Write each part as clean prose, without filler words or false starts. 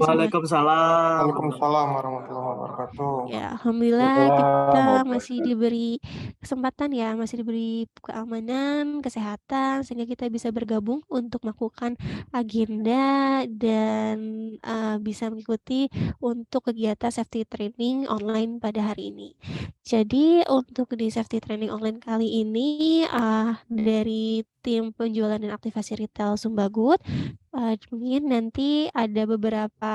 semua. Waalaikumsalam. Waalaikumsalam warahmatullahi wabarakatuh. Ya, alhamdulillah kita masih diberi kesempatan ya, masih diberi keamanan, kesehatan, sehingga kita bisa bergabung untuk melakukan agenda dan bisa mengikuti untuk kegiatan safety training online pada hari ini. Jadi untuk di safety training online kali ini dari tim penjualan dan aktivasi retail Sumbagut, mungkin nanti ada beberapa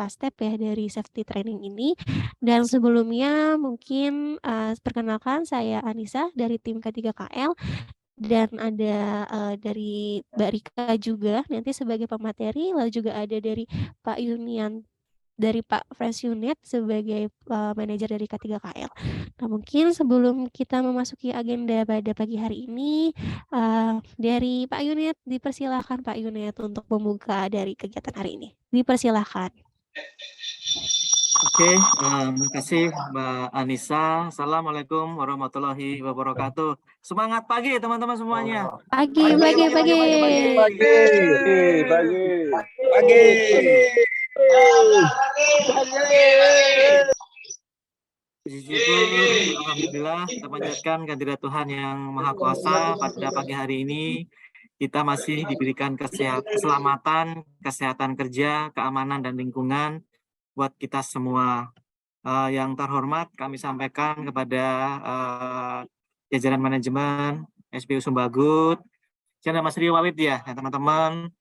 step ya dari safety training ini. Dan sebelumnya mungkin perkenalkan saya Anissa dari tim K3KL dan ada dari Mbak Rika juga nanti sebagai pemateri, lalu juga ada dari Pak Yunian dari Pak Fresh Unit sebagai manajer dari K3KL. Nah, mungkin sebelum kita memasuki agenda pada pagi hari ini, dari Pak Unit, dipersilahkan Pak Unit untuk membuka dari kegiatan hari ini. Dipersilahkan. Oke, terima kasih Mbak Anissa. Assalamualaikum warahmatullahi wabarakatuh. Semangat pagi teman-teman semuanya. Pagi. Puji syukur, alhamdulillah kita panjatkan kehadirat Tuhan yang Maha Kuasa. Pada pagi hari ini kita masih diberikan keselamatan, kesehatan kerja, keamanan dan lingkungan buat kita semua. Yang terhormat kami sampaikan kepada jajaran manajemen SBU Sumbagut. Ada Mas Rio Wawid ya teman-teman.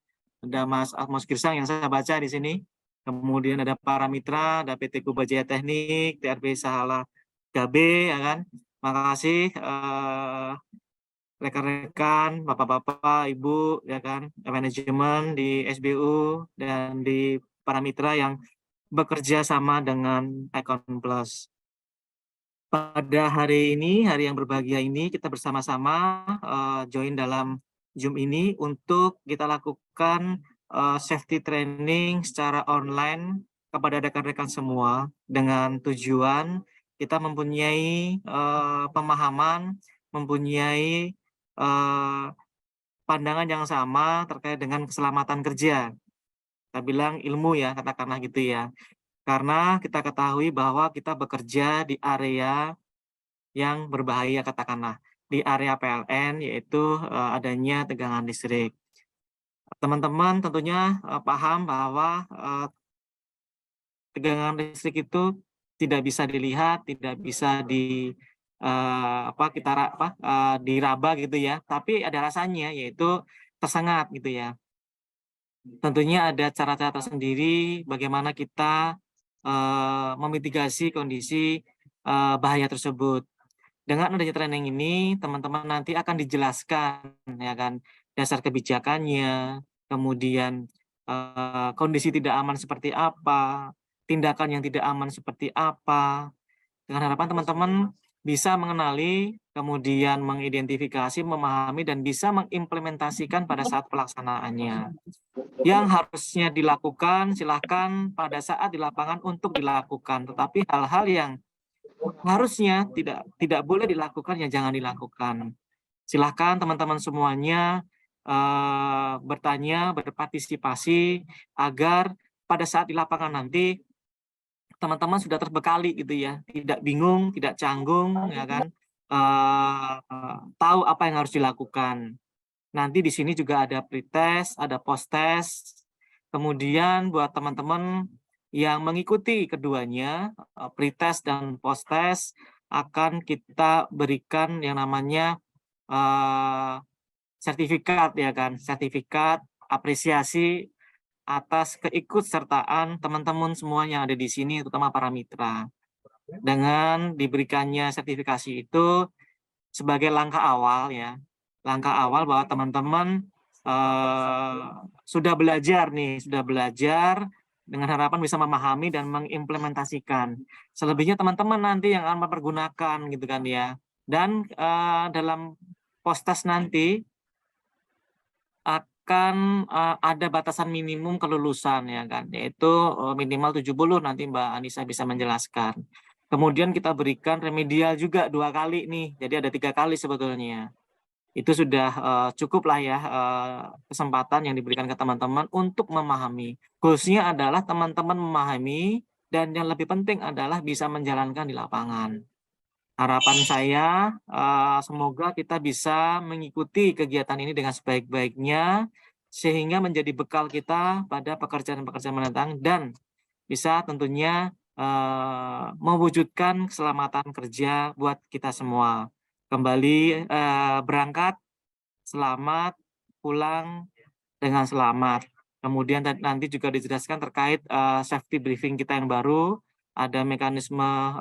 Ada Mas Atmos Girsang yang saya baca di sini. Kemudian ada para mitra, ada PT Kuba Jaya Teknik, TRB Sahala Gabe, ya kan. Makasih rekan-rekan, bapak-bapak, ibu, ya kan, manajemen di SBU dan di para mitra yang bekerja sama dengan Icon Plus. Pada hari ini, hari yang berbahagia ini, kita bersama-sama join dalam Zoom ini untuk kita lakukan safety training secara online kepada rekan-rekan semua dengan tujuan kita mempunyai pemahaman, mempunyai pandangan yang sama terkait dengan keselamatan kerja. Kita bilang ilmu ya, katakanlah gitu ya. Karena kita ketahui bahwa kita bekerja di area yang berbahaya, katakanlah di area PLN, yaitu adanya tegangan listrik. Teman-teman tentunya paham bahwa tegangan listrik itu tidak bisa dilihat, tidak bisa diraba gitu ya, tapi ada rasanya, yaitu tersengat gitu ya. Tentunya ada cara-cara tersendiri bagaimana kita memitigasi kondisi bahaya tersebut. Dengan adanya training ini, teman-teman nanti akan dijelaskan, ya kan, dasar kebijakannya, kemudian kondisi tidak aman seperti apa, tindakan yang tidak aman seperti apa, dengan harapan teman-teman bisa mengenali, kemudian mengidentifikasi, memahami, dan bisa mengimplementasikan pada saat pelaksanaannya. Yang harusnya dilakukan, silakan pada saat di lapangan untuk dilakukan, tetapi hal-hal yang harusnya tidak boleh dilakukan ya jangan dilakukan. Silakan teman-teman semuanya bertanya, berpartisipasi agar pada saat di lapangan nanti teman-teman sudah terbekali gitu ya, tidak bingung, tidak canggung, ya kan, tahu apa yang harus dilakukan. Nanti di sini juga ada pretest, ada post-test. Kemudian buat teman-teman yang mengikuti keduanya, pretest dan post-test, akan kita berikan yang namanya sertifikat, ya kan, sertifikat apresiasi atas keikutsertaan teman-teman semua yang ada di sini, terutama para mitra. Dengan diberikannya sertifikasi itu sebagai langkah awal ya, langkah awal bahwa teman-teman sudah belajar dengan harapan bisa memahami dan mengimplementasikan. Selebihnya teman-teman nanti yang akan mempergunakan gitu kan ya. Dan dalam post-test nanti akan ada batasan minimum kelulusan ya kan, yaitu minimal 70, nanti Mbak Anissa bisa menjelaskan. Kemudian kita berikan remedial juga 2 kali nih, jadi ada 3 kali sebetulnya. Itu sudah cukup lah ya kesempatan yang diberikan ke teman-teman untuk memahami. Goalsnya adalah teman-teman memahami dan yang lebih penting adalah bisa menjalankan di lapangan. Harapan saya semoga kita bisa mengikuti kegiatan ini dengan sebaik-baiknya sehingga menjadi bekal kita pada pekerjaan-pekerjaan mendatang dan bisa tentunya mewujudkan keselamatan kerja buat kita semua. Kembali berangkat selamat, pulang dengan selamat. Kemudian nanti juga dijelaskan terkait safety briefing kita yang baru, ada mekanisme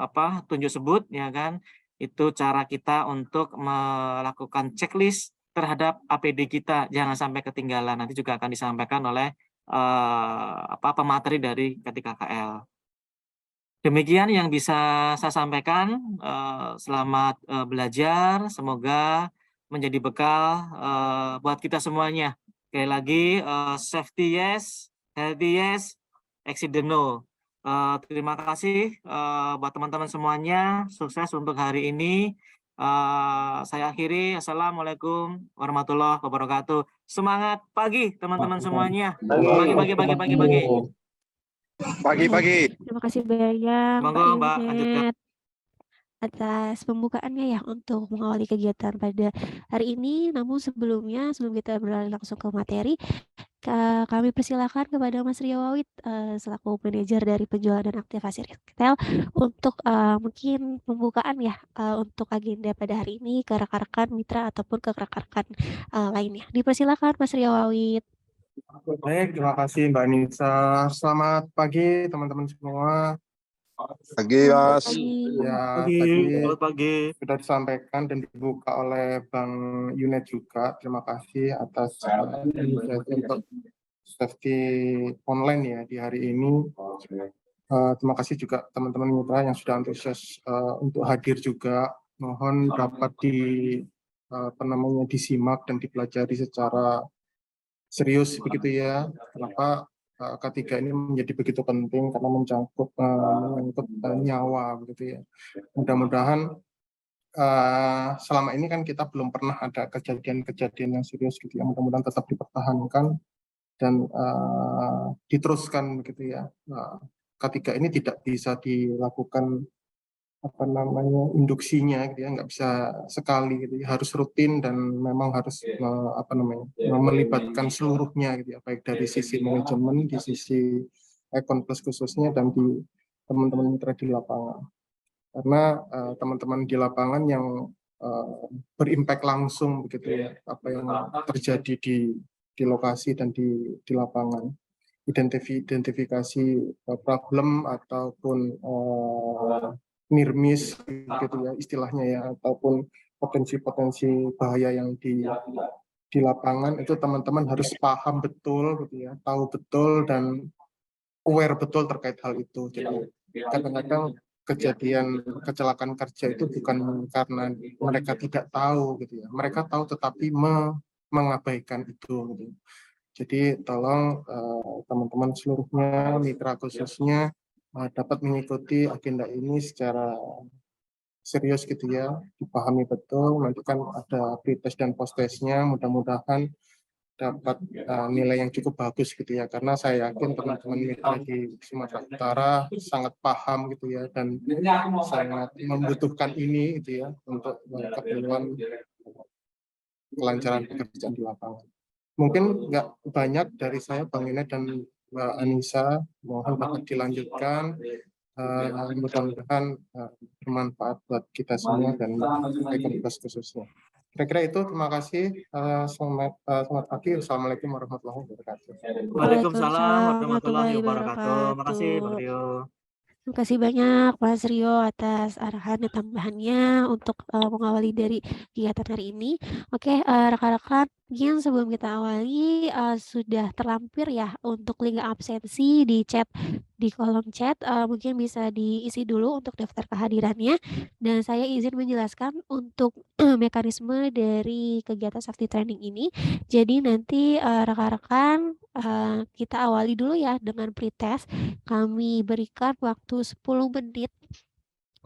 tunjuk sebut ya kan. Itu cara kita untuk melakukan checklist terhadap APD kita, jangan sampai ketinggalan. Nanti juga akan disampaikan oleh pemateri dari K3KL. Demikian yang bisa saya sampaikan. Selamat belajar, semoga menjadi bekal buat kita semuanya. Sekali lagi, safety yes, healthy yes, accident no. Terima kasih buat teman-teman semuanya. Sukses untuk hari ini. Saya akhiri. Assalamualaikum warahmatullahi wabarakatuh. Semangat pagi teman-teman semuanya. Pagi. Pagi. Terima kasih banyak Pak Monggo Mbak, lanjutkan. Yunet atas pembukaannya ya untuk mengawali kegiatan pada hari ini. Namun sebelum kita beralih langsung ke materi, kami persilakan kepada Mas Rio Wawit selaku manajer dari penjualan dan aktivasi retail untuk mungkin pembukaan ya untuk agenda pada hari ini ke rekan-rekan mitra ataupun ke rekan-rekan lainnya. Dipersilakan Mas Rio Wawit. Baik, terima kasih Mbak Nisa. Selamat pagi teman-teman semua. Pagi, Mas. Ya, Selamat pagi. sudah disampaikan dan dibuka oleh Bang Yunet juga. Terima kasih atas inisiatif untuk safety online ya di hari ini. Terima kasih juga teman-teman mitra yang sudah antusias untuk hadir juga. Mohon dapat disimak dan dipelajari secara serius begitu ya. Kenapa K3 ini menjadi begitu penting karena menyangkut nyawa begitu ya. Mudah-mudahan selama ini kan kita belum pernah ada kejadian-kejadian yang serius gitu ya. Mudah-mudahan tetap dipertahankan dan diteruskan begitu ya. K3 ini tidak bisa dilakukan induksinya gitu ya, nggak bisa sekali gitu ya, harus rutin dan memang harus melibatkan seluruhnya gitu ya, baik dari sisi manajemen, di sisi Econ Plus khususnya dan di teman-teman mitra di lapangan, karena teman-teman di lapangan yang berimpact langsung begitu ya apa yang terjadi di lokasi dan di lapangan, identifikasi problem ataupun near miss gitu ya istilahnya ya, ataupun potensi-potensi bahaya yang di lapangan itu teman-teman harus paham betul gitu ya, tahu betul dan aware betul terkait hal itu. Jadi kadang-kadang kejadian kecelakaan kerja itu bukan karena mereka tidak tahu gitu ya, mereka tahu tetapi mengabaikan itu gitu. Jadi tolong teman-teman seluruhnya, mitra khususnya dapat mengikuti agenda ini secara serius gitu ya, dipahami betul. Nanti kan ada pretest dan post-testnya, mudah-mudahan dapat nilai yang cukup bagus gitu ya, karena saya yakin teman-teman mitra di Sumatera Utara sangat paham gitu ya dan sangat membutuhkan ini gitu ya untuk keperluan kelancaran pekerjaan di lapangan. Mungkin nggak banyak dari saya, Bang Ine dan Mbak Anissa, mohon dapat dilanjutkan. Mudah-mudahan bermanfaat buat kita semua dan Econ Plus khususnya. Kira-kira itu, terima kasih. Selamat pagi. Assalamualaikum warahmatullahi wabarakatuh. Waalaikumsalam warahmatullahi wabarakatuh. Terima kasih Bang Rio. Terima kasih banyak Mas Rio atas arahan dan tambahannya untuk mengawali dari kegiatan hari ini. Oke, rekan-rekan, mungkin sebelum kita awali sudah terlampir ya untuk link absensi di chat, di kolom chat, mungkin bisa diisi dulu untuk daftar kehadirannya. Dan saya izin menjelaskan untuk mekanisme dari kegiatan safety training ini. Jadi nanti rekan-rekan kita awali dulu ya dengan pretest. Kami berikan waktu 10 menit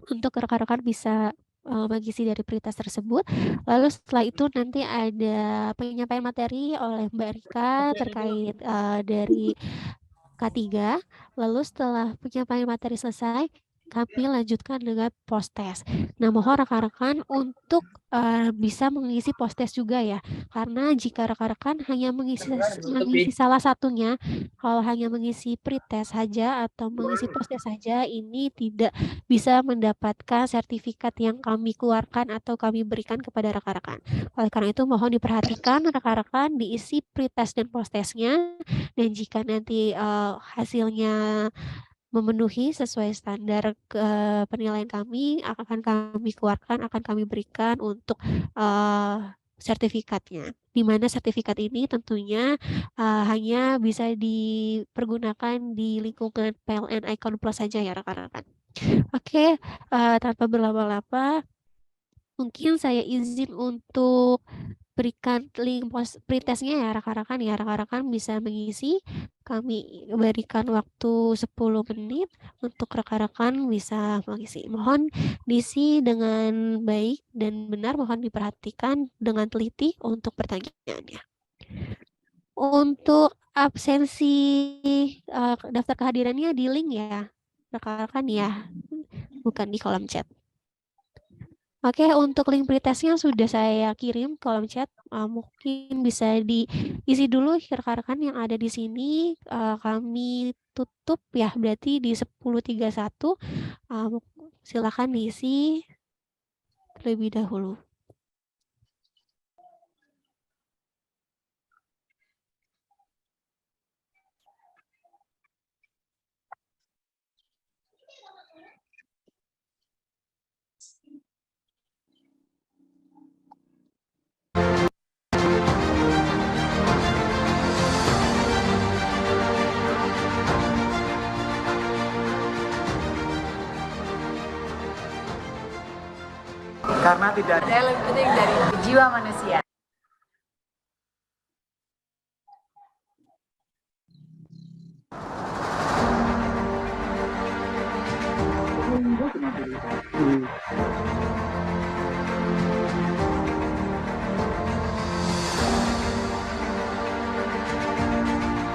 untuk rekan-rekan bisa mengisi dari pretest tersebut. Lalu setelah itu nanti ada penyampaian materi oleh Mbak Rika terkait dari K3. Lalu setelah penyampaian materi selesai, kami lanjutkan dengan post-test. Nah, mohon rekan-rekan untuk bisa mengisi post-test juga ya. Karena jika rekan-rekan hanya mengisi salah satunya, kalau hanya mengisi pretest saja atau mengisi post-test saja, ini tidak bisa mendapatkan sertifikat yang kami keluarkan atau kami berikan kepada rekan-rekan. Oleh karena itu, mohon diperhatikan rekan-rekan diisi pretest dan post-testnya. Dan jika nanti hasilnya memenuhi sesuai standar penilaian kami, akan kami keluarkan, akan kami berikan untuk sertifikatnya. Di mana sertifikat ini tentunya hanya bisa dipergunakan di lingkungan PLN Icon Plus saja ya rekan-rekan. Oke, tanpa berlama-lama, mungkin saya izin untuk berikan link pretestnya ya rekan-rekan ya. Rekan-rekan bisa mengisi. Kami berikan waktu 10 menit untuk rekan-rekan bisa mengisi. Mohon diisi dengan baik dan benar. Mohon diperhatikan dengan teliti untuk pertanyaannya. Untuk absensi daftar kehadirannya di link ya rekan-rekan ya, bukan di kolom chat. Oke, untuk link pretestnya sudah saya kirim kolom chat. Mungkin bisa diisi dulu rekan-rekan yang ada di sini. Kami tutup ya, berarti di 10.31. Silakan diisi terlebih dahulu. Karena tidak ada yang lebih penting dari jiwa manusia.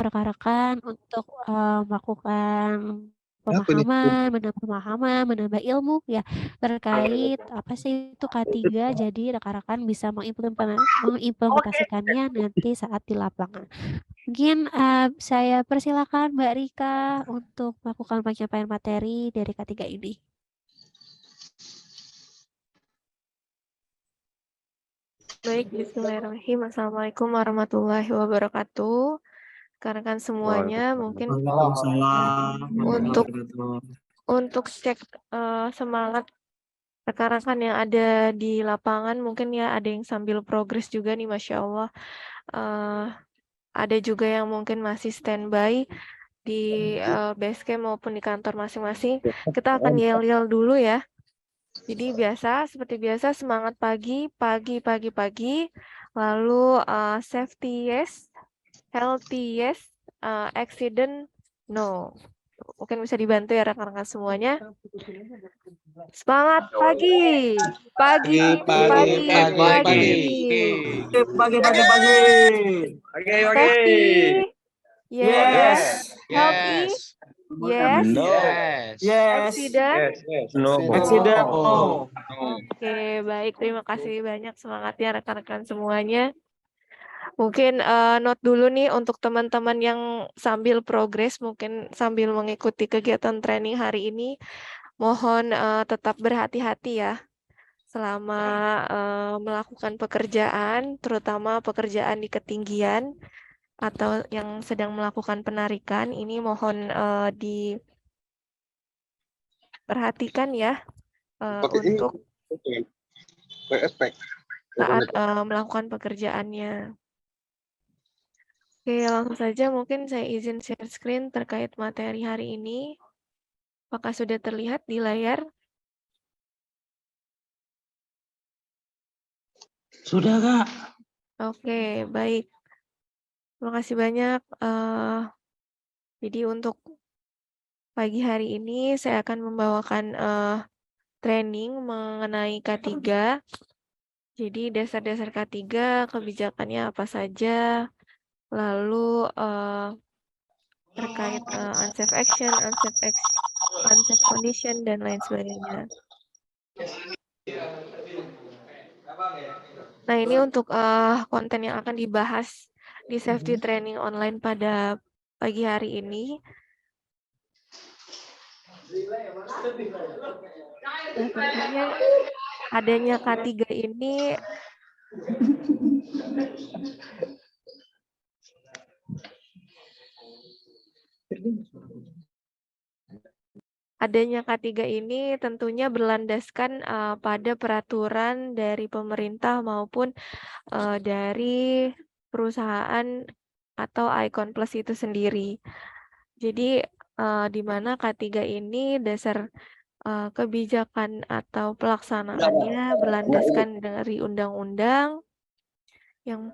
Rekan-rekan untuk melakukan pemahaman, menambah ilmu ya terkait apa sih itu K3. Jadi rekan-rekan bisa mengimplementasikannya nanti saat di lapangan. Mungkin saya persilakan Mbak Rika untuk melakukan penyampaian materi dari K3 ini. Baik, bismillahirrahmanirrahim. Assalamualaikum warahmatullahi wabarakatuh. Rekan-rekan semuanya, mungkin untuk cek semangat rekan-rekan yang ada di lapangan, mungkin ya ada yang sambil progres juga nih, Masya Allah. Ada juga yang mungkin masih standby di base camp maupun di kantor masing-masing. Kita akan yel-yel dulu ya. Jadi seperti biasa semangat pagi, lalu safety yes, healthy yes, accident no. Mungkin bisa dibantu ya rekan-rekan semuanya. Semangat pagi. Safety yes. Healthy yes. Accident No. Oke, baik. Terima kasih banyak semangatnya rekan-rekan semuanya. Mungkin note dulu nih untuk teman-teman yang sambil progres, mungkin sambil mengikuti kegiatan training hari ini, mohon tetap berhati-hati ya selama melakukan pekerjaan, terutama pekerjaan di ketinggian atau yang sedang melakukan penarikan. Ini mohon diperhatikan ya untuk saat melakukan pekerjaannya. Oke, langsung saja mungkin saya izin share screen terkait materi hari ini. Apakah sudah terlihat di layar? Sudah, Kak. Oke, baik. Terima kasih banyak. Jadi untuk pagi hari ini saya akan membawakan training mengenai K3. Jadi dasar-dasar K3, kebijakannya apa saja, lalu terkait unsafe action, unsafe condition, dan lain sebagainya. Nah, ini untuk konten yang akan dibahas di safety training online pada pagi hari ini. Nah, tentunya adanya K3 ini tentunya berlandaskan pada peraturan dari pemerintah maupun dari perusahaan atau Icon Plus itu sendiri. Jadi di mana K3 ini dasar kebijakan atau pelaksanaannya berlandaskan dari undang-undang yang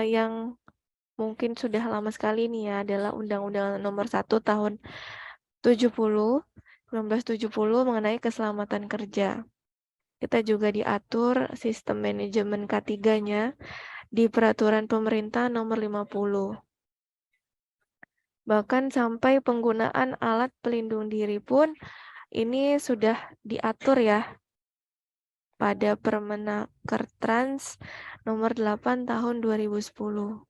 yang mungkin sudah lama sekali nih ya, adalah Undang-Undang Nomor 1 Tahun 1970 mengenai keselamatan kerja. Kita juga diatur sistem manajemen K3-nya di Peraturan Pemerintah Nomor 50. Bahkan sampai penggunaan alat pelindung diri pun ini sudah diatur ya pada Permenaker Trans Nomor 8 Tahun 2010.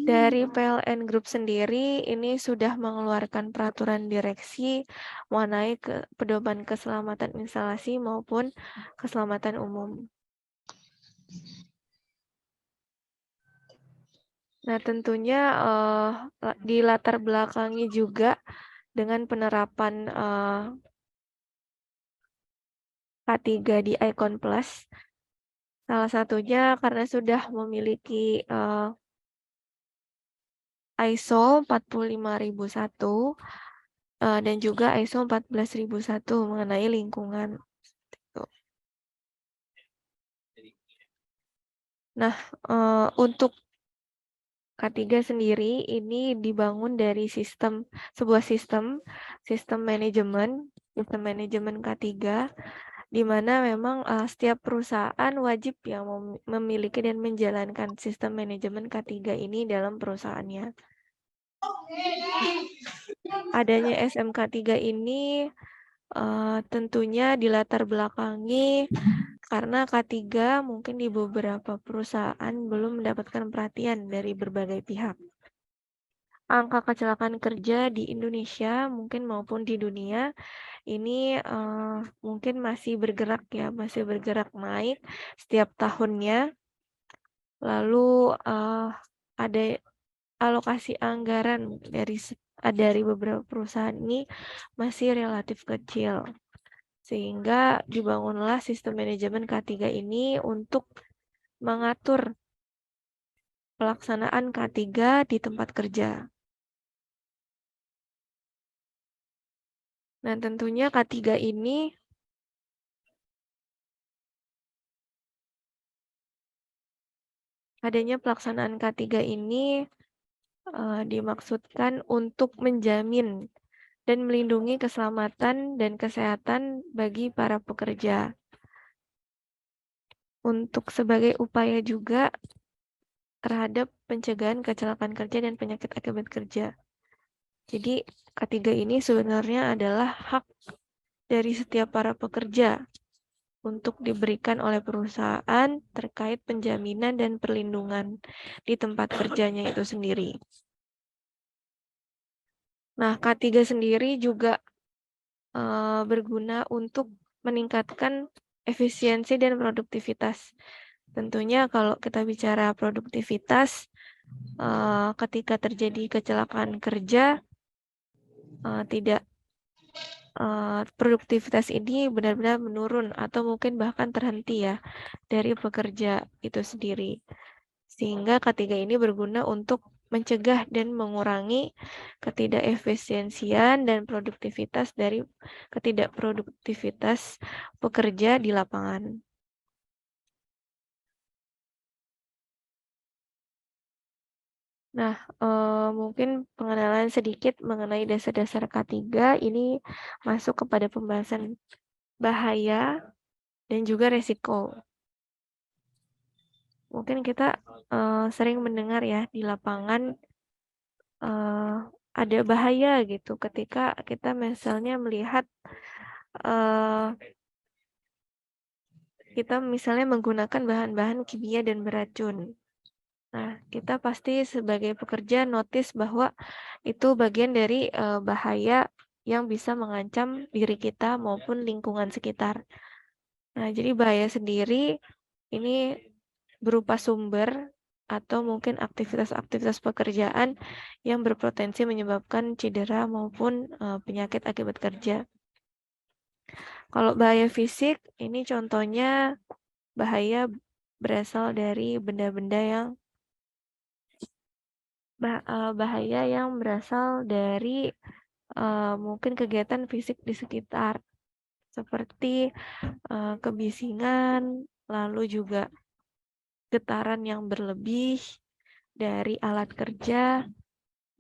Dari PLN Group sendiri ini sudah mengeluarkan peraturan direksi mengenai pedoman keselamatan instalasi maupun keselamatan umum. Nah, tentunya di latar belakangi juga dengan penerapan K3 di Icon Plus. Salah satunya karena sudah memiliki ISO 45001 dan juga ISO 14001 mengenai lingkungan. Nah, untuk K3 sendiri ini dibangun dari sebuah sistem manajemen K3, di mana memang setiap perusahaan wajib yang memiliki dan menjalankan sistem manajemen K3 ini dalam perusahaannya. Adanya SMK3 ini tentunya dilatar belakangi karena K3 mungkin di beberapa perusahaan belum mendapatkan perhatian dari berbagai pihak. Angka kecelakaan kerja di Indonesia mungkin maupun di dunia ini mungkin masih bergerak naik setiap tahunnya. Lalu ada alokasi anggaran dari beberapa perusahaan ini masih relatif kecil. Sehingga dibangunlah sistem manajemen K3 ini untuk mengatur pelaksanaan K3 di tempat kerja. Nah, tentunya K3 ini adanya pelaksanaan K3 ini dimaksudkan untuk menjamin dan melindungi keselamatan dan kesehatan bagi para pekerja. Untuk sebagai upaya juga terhadap pencegahan kecelakaan kerja dan penyakit akibat kerja. Jadi K3 ini sebenarnya adalah hak dari setiap para pekerja untuk diberikan oleh perusahaan terkait penjaminan dan perlindungan di tempat kerjanya itu sendiri. Nah, K3 sendiri juga berguna untuk meningkatkan efisiensi dan produktivitas. Tentunya kalau kita bicara produktivitas, ketika terjadi kecelakaan kerja, produktivitas ini benar-benar menurun atau mungkin bahkan terhenti ya dari pekerja itu sendiri. Sehingga K3 ini berguna untuk mencegah dan mengurangi ketidakefisiensian dan ketidakproduktivitas pekerja di lapangan. Nah, mungkin pengenalan sedikit mengenai dasar-dasar K3 ini masuk kepada pembahasan bahaya dan juga resiko. Mungkin kita sering mendengar ya di lapangan ada bahaya gitu ketika kita misalnya melihat kita misalnya menggunakan bahan-bahan kimia dan beracun. Nah, kita pasti sebagai pekerja notice bahwa itu bagian dari bahaya yang bisa mengancam diri kita maupun lingkungan sekitar. Nah, jadi bahaya sendiri ini berupa sumber atau mungkin aktivitas-aktivitas pekerjaan yang berpotensi menyebabkan cedera maupun penyakit akibat kerja. Kalau bahaya fisik, ini contohnya bahaya berasal dari benda-benda yang bahaya yang berasal dari mungkin kegiatan fisik di sekitar, seperti kebisingan, lalu juga getaran yang berlebih dari alat kerja,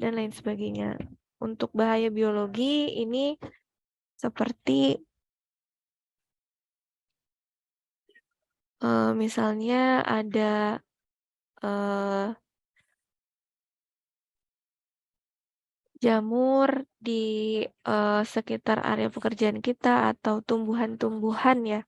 dan lain sebagainya. Untuk bahaya biologi ini seperti misalnya ada jamur di sekitar area pekerjaan kita atau tumbuhan-tumbuhan ya.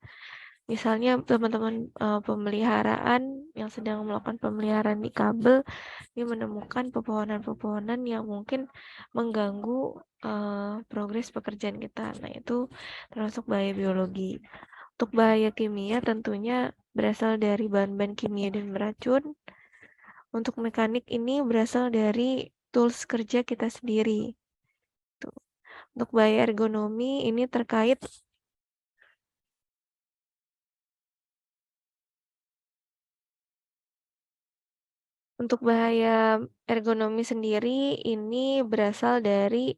Misalnya teman-teman pemeliharaan yang sedang melakukan pemeliharaan di kabel, dia menemukan pepohonan-pepohonan yang mungkin mengganggu progres pekerjaan kita. Nah, itu termasuk bahaya biologi. Untuk bahaya kimia tentunya berasal dari bahan-bahan kimia dan beracun. Untuk mekanik ini berasal dari tools kerja kita sendiri. Tuh. Untuk bahaya ergonomi ini terkait untuk bahaya ergonomi sendiri ini berasal dari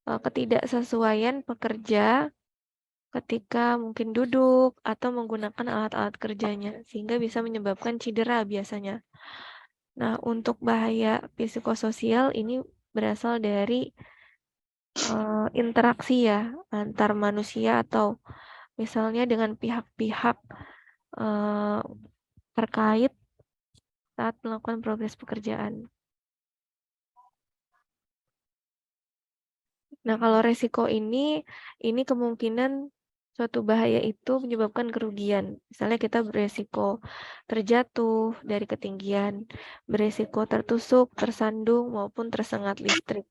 ketidaksesuaian pekerja ketika mungkin duduk atau menggunakan alat-alat kerjanya sehingga bisa menyebabkan cedera biasanya. Nah, untuk bahaya psikososial ini berasal dari interaksi ya antar manusia atau misalnya dengan pihak-pihak terkait saat melakukan progres pekerjaan. Nah, kalau resiko ini kemungkinan suatu bahaya itu menyebabkan kerugian. Misalnya kita beresiko terjatuh dari ketinggian, beresiko tertusuk, tersandung, maupun tersengat listrik.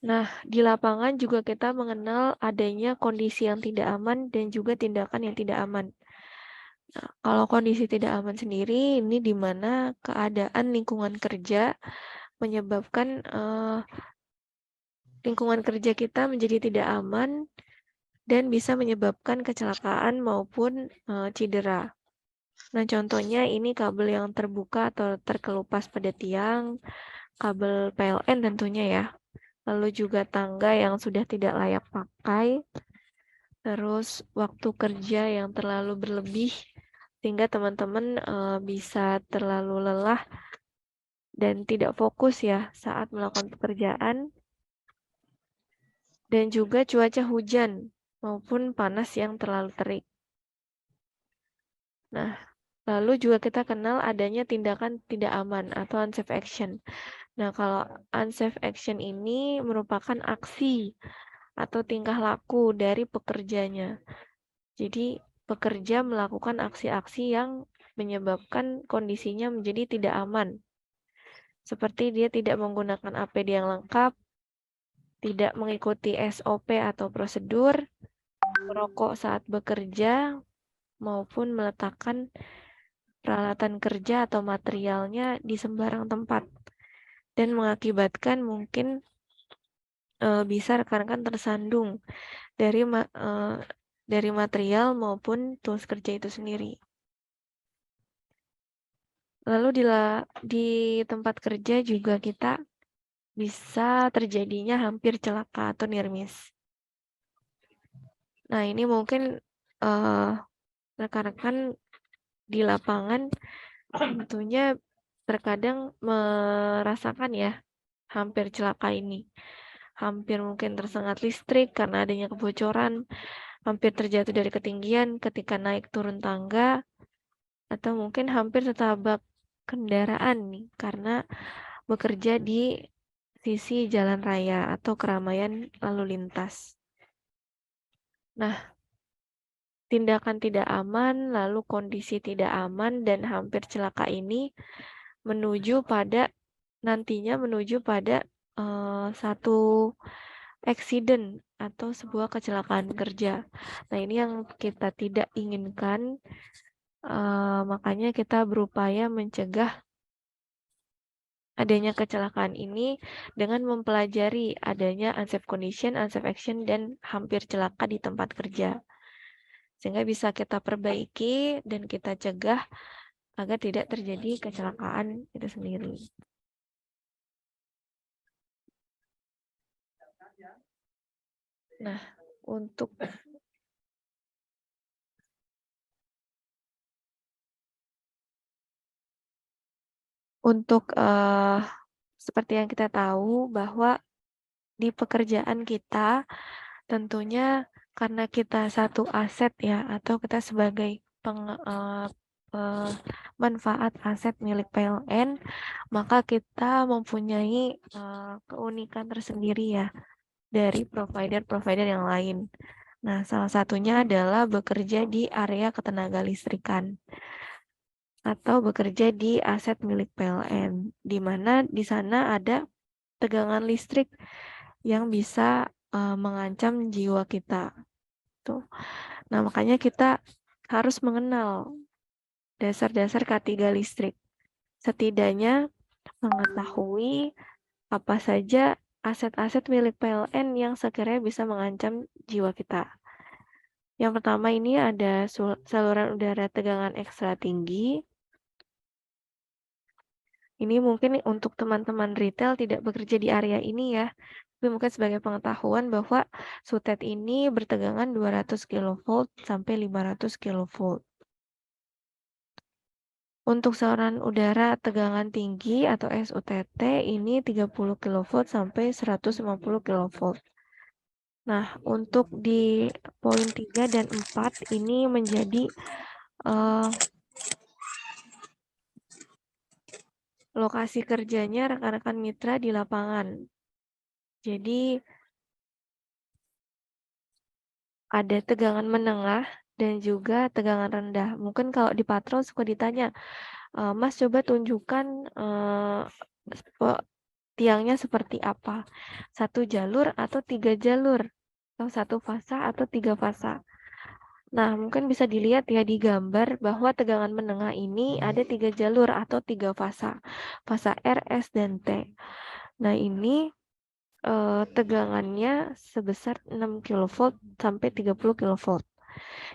Nah, di lapangan juga kita mengenal adanya kondisi yang tidak aman dan juga tindakan yang tidak aman. Nah, kalau kondisi tidak aman sendiri, ini di mana keadaan lingkungan kerja menyebabkan lingkungan kerja kita menjadi tidak aman dan bisa menyebabkan kecelakaan maupun cedera. Nah, contohnya ini kabel yang terbuka atau terkelupas pada tiang, kabel PLN tentunya ya. Lalu juga tangga yang sudah tidak layak pakai, terus waktu kerja yang terlalu berlebih sehingga teman-teman bisa terlalu lelah dan tidak fokus ya saat melakukan pekerjaan, dan juga cuaca hujan maupun panas yang terlalu terik. Nah, lalu juga kita kenal adanya tindakan tidak aman atau unsafe action. Nah, kalau unsafe action ini merupakan aksi atau tingkah laku dari pekerjanya. Jadi, pekerja melakukan aksi-aksi yang menyebabkan kondisinya menjadi tidak aman. Seperti dia tidak menggunakan APD yang lengkap, tidak mengikuti SOP atau prosedur, merokok saat bekerja, maupun meletakkan peralatan kerja atau materialnya di sembarang tempat dan mengakibatkan mungkin bisa rekan-rekan tersandung dari material maupun tools kerja itu sendiri. Lalu di tempat kerja juga kita bisa terjadinya hampir celaka atau near miss. Nah, ini mungkin rekan-rekan di lapangan tentunya terkadang merasakan ya hampir celaka ini. Hampir mungkin tersengat listrik karena adanya kebocoran, hampir terjatuh dari ketinggian ketika naik turun tangga, atau mungkin hampir tertabrak kendaraan nih karena bekerja di sisi jalan raya atau keramaian lalu lintas. Nah, tindakan tidak aman, lalu kondisi tidak aman dan hampir celaka ini nantinya menuju pada satu accident atau sebuah kecelakaan kerja. Nah, ini yang kita tidak inginkan, makanya kita berupaya mencegah adanya kecelakaan ini dengan mempelajari adanya unsafe condition, unsafe action, dan hampir celaka di tempat kerja. Sehingga bisa kita perbaiki dan kita cegah agar tidak terjadi kecelakaan itu sendiri. Nah, untuk seperti yang kita tahu bahwa di pekerjaan kita tentunya karena kita satu aset ya, atau kita sebagai manfaat aset milik PLN, maka kita mempunyai keunikan tersendiri ya dari provider-provider yang lain. Nah, salah satunya adalah bekerja di area ketenaga listrikan atau bekerja di aset milik PLN, di mana di sana ada tegangan listrik yang bisa mengancam jiwa kita. Tuh. Nah, makanya kita harus mengenal dasar-dasar K3 listrik. Setidaknya mengetahui apa saja aset-aset milik PLN yang sekiranya bisa mengancam jiwa kita. Yang pertama ini ada saluran udara tegangan ekstra tinggi. Ini mungkin untuk teman-teman retail tidak bekerja di area ini ya. Tapi mungkin sebagai pengetahuan bahwa sutet ini bertegangan 200 kV sampai 500 kV. Untuk saluran udara tegangan tinggi atau SUTT ini 30 kV sampai 150 kV. Nah, untuk di poin 3 dan 4 ini menjadi lokasi kerjanya rekan-rekan mitra di lapangan. Jadi ada tegangan menengah dan juga tegangan rendah. Mungkin kalau di patrol suka ditanya, Mas coba tunjukkan tiangnya seperti apa. 1 jalur atau 3 jalur. Atau 1 fasa atau 3 fasa. Nah, mungkin bisa dilihat ya di gambar bahwa tegangan menengah ini ada 3 jalur atau 3 fasa. Fasa R, S, dan T. Nah, ini tegangannya sebesar 6 kV sampai 30 kV.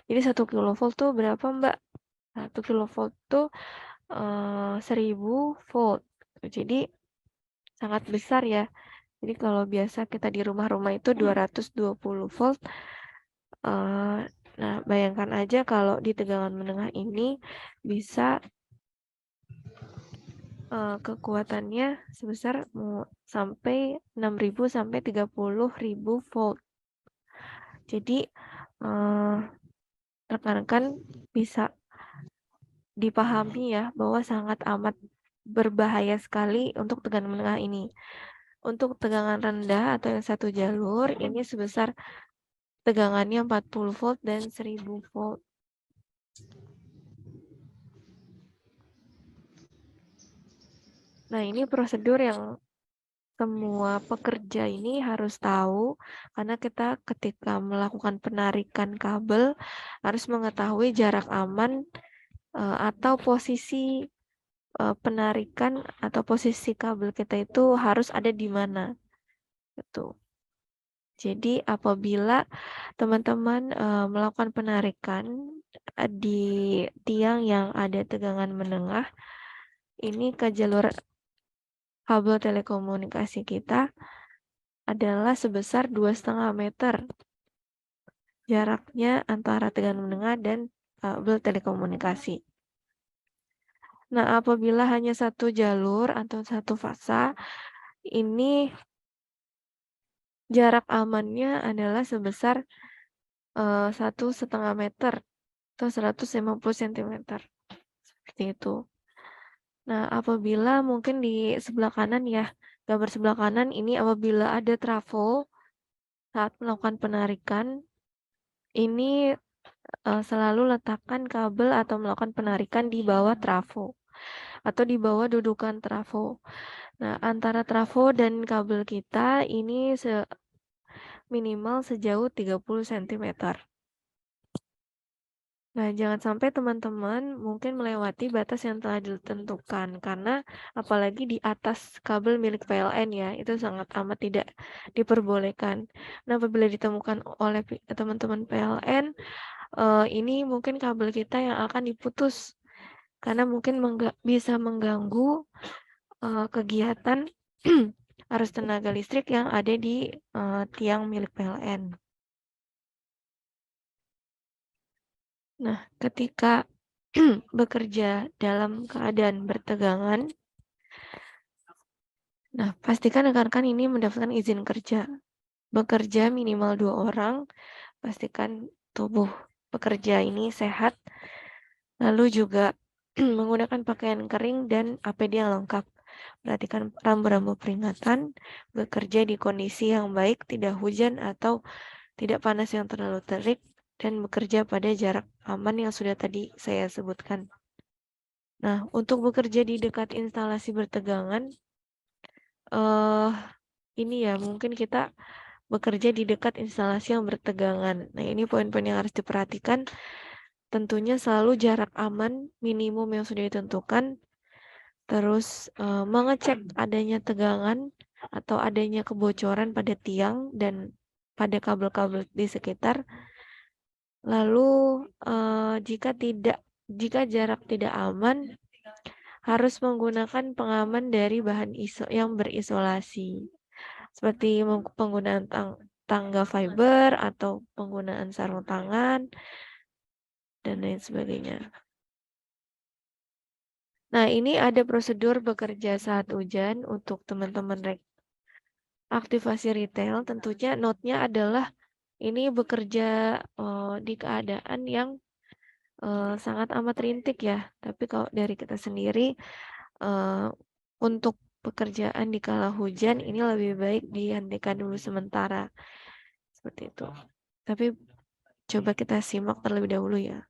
Jadi 1 kV tuh berapa, Mbak? 1 kV tuh 1000 volt. Jadi sangat besar ya. Jadi kalau biasa kita di rumah-rumah itu 220 volt. Nah, bayangkan aja kalau di tegangan menengah ini bisa kekuatannya sebesar sampai 6.000 sampai 30.000 volt. Jadi rekan-rekan bisa dipahami ya bahwa sangat amat berbahaya sekali untuk tegangan menengah ini. Untuk tegangan rendah atau yang 1 jalur ini sebesar tegangannya 40 volt dan 1000 volt. Nah, ini prosedur yang semua pekerja ini harus tahu, karena kita ketika melakukan penarikan kabel harus mengetahui jarak aman atau posisi penarikan atau posisi kabel kita itu harus ada di mana. Gitu. Jadi apabila teman-teman melakukan penarikan di tiang yang ada tegangan menengah, ini ke jalur kabel telekomunikasi kita adalah sebesar 2,5 meter jaraknya antara tegangan menengah dan kabel telekomunikasi. Nah, apabila hanya satu jalur atau satu fasa, ini jarak amannya adalah sebesar 1,5 meter atau 150 cm. Seperti itu. Nah, apabila mungkin di sebelah kanan ya, gambar sebelah kanan ini apabila ada trafo saat melakukan penarikan, ini selalu letakkan kabel atau melakukan penarikan di bawah trafo atau di bawah dudukan trafo. Nah, antara trafo dan kabel kita ini minimal sejauh 30 cm. Nah, jangan sampai teman-teman mungkin melewati batas yang telah ditentukan karena apalagi di atas kabel milik PLN ya, itu sangat amat tidak diperbolehkan. Nah, apabila ditemukan oleh teman-teman PLN, ini mungkin kabel kita yang akan diputus karena mungkin bisa mengganggu kegiatan arus tenaga listrik yang ada di tiang milik PLN. Nah, ketika bekerja dalam keadaan bertegangan, nah pastikan rekan-rekan ini mendapatkan izin kerja. Bekerja minimal 2 orang, pastikan tubuh pekerja ini sehat, lalu juga menggunakan pakaian kering dan APD yang lengkap. Perhatikan rambu-rambu peringatan, bekerja di kondisi yang baik, tidak hujan atau tidak panas yang terlalu terik, dan bekerja pada jarak aman yang sudah tadi saya sebutkan. Nah, untuk bekerja di dekat instalasi bertegangan, ini ya mungkin kita bekerja di dekat instalasi yang bertegangan. Nah, ini poin-poin yang harus diperhatikan. Tentunya selalu jarak aman minimum yang sudah ditentukan. Terus mengecek adanya tegangan atau adanya kebocoran pada tiang dan pada kabel-kabel di sekitar. Lalu jika jarak tidak aman, harus menggunakan pengaman dari bahan yang berisolasi, seperti penggunaan tangga fiber atau penggunaan sarung tangan dan lain sebagainya. Nah, ini ada prosedur bekerja saat hujan untuk teman-teman aktivasi retail. Tentunya note-nya adalah ini bekerja di keadaan yang sangat amat rintik ya. Tapi kalau dari kita sendiri untuk pekerjaan di kala hujan ini lebih baik dihentikan dulu sementara. Seperti itu. Tapi coba kita simak terlebih dahulu ya.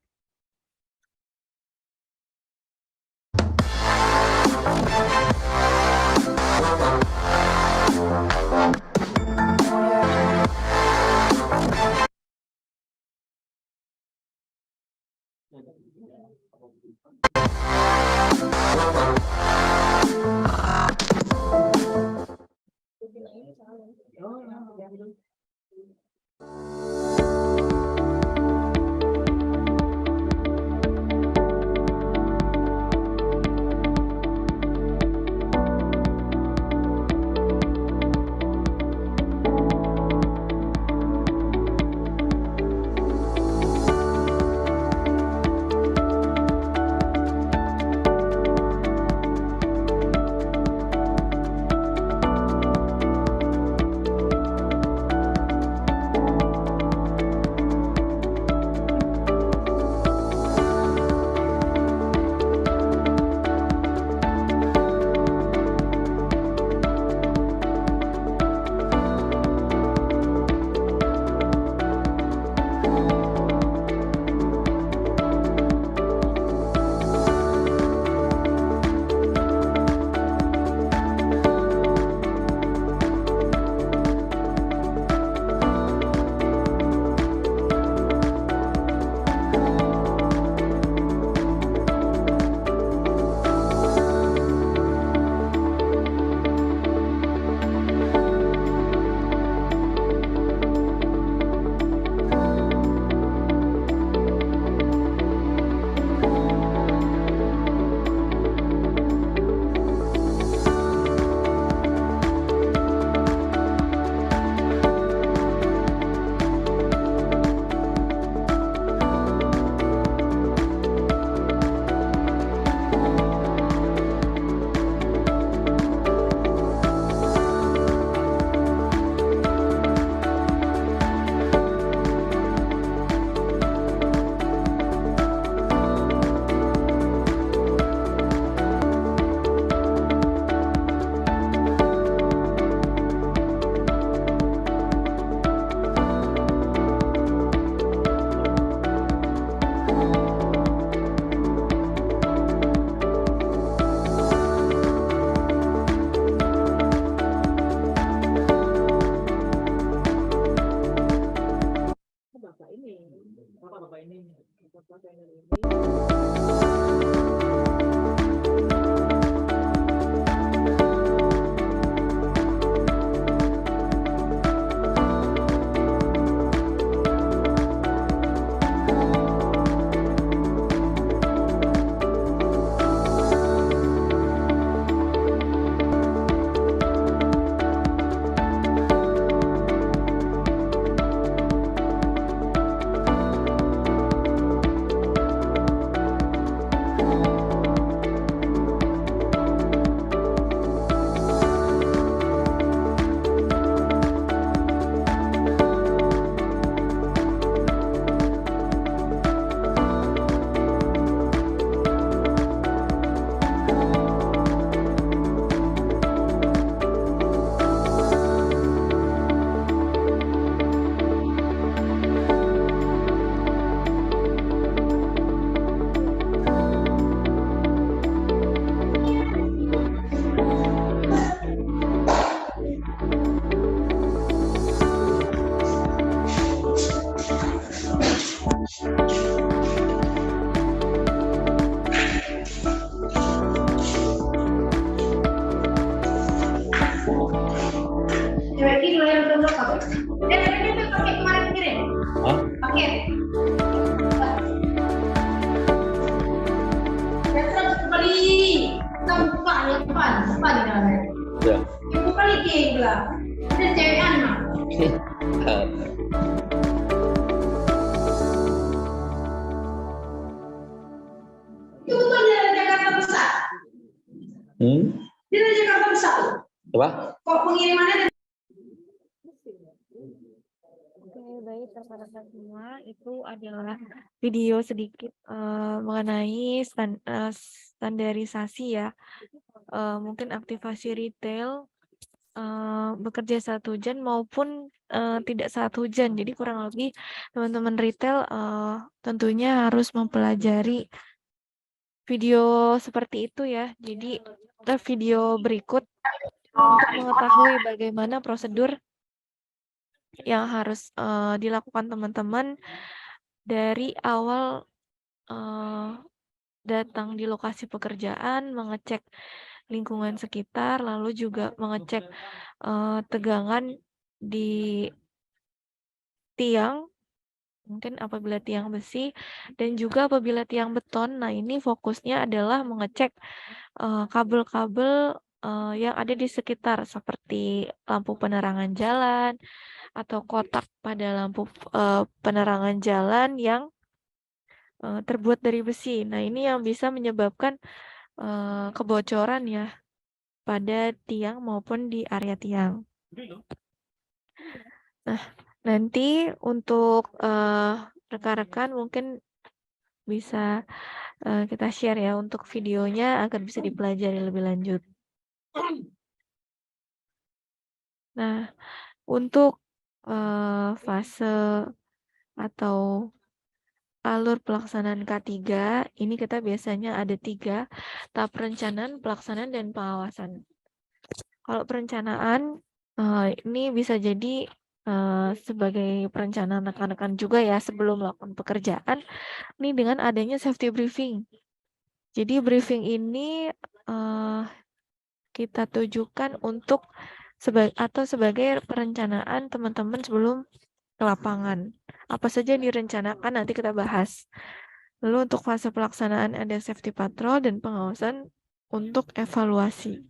Ya. Ibu kali gila. Ada cewek anak. Itu bukan dari Jakarta Pusat. Dari Jakarta Pusat. Apa? Kok pengirimannya dari... Oke, baik rekan-rekan semua, itu adalah video sedikit mengenai standarisasi ya. Mungkin aktivasi retail bekerja saat hujan maupun tidak saat hujan. Jadi kurang lebih teman-teman retail tentunya harus mempelajari video seperti itu ya. Jadi video berikut untuk mengetahui bagaimana prosedur yang harus dilakukan teman-teman dari awal datang di lokasi pekerjaan, mengecek lingkungan sekitar, lalu juga mengecek tegangan di tiang, mungkin apabila tiang besi, dan juga apabila tiang beton. Nah, ini fokusnya adalah mengecek kabel-kabel yang ada di sekitar, seperti lampu penerangan jalan, atau kotak pada lampu penerangan jalan yang terbuat dari besi. Nah, ini yang bisa menyebabkan kebocoran ya pada tiang maupun di area tiang. Nah, nanti untuk rekan-rekan mungkin bisa kita share ya untuk videonya agar bisa dipelajari lebih lanjut. Nah, untuk fase atau alur pelaksanaan K3, ini kita biasanya ada 3, tahap perencanaan, pelaksanaan, dan pengawasan. Kalau perencanaan, ini bisa jadi sebagai perencanaan rekan-rekan juga ya sebelum melakukan pekerjaan, ini dengan adanya safety briefing. Jadi briefing ini kita tujukan untuk sebagai perencanaan teman-teman sebelum ke lapangan. Apa saja yang direncanakan nanti kita bahas. Lalu untuk fase pelaksanaan ada safety patrol dan pengawasan untuk evaluasi.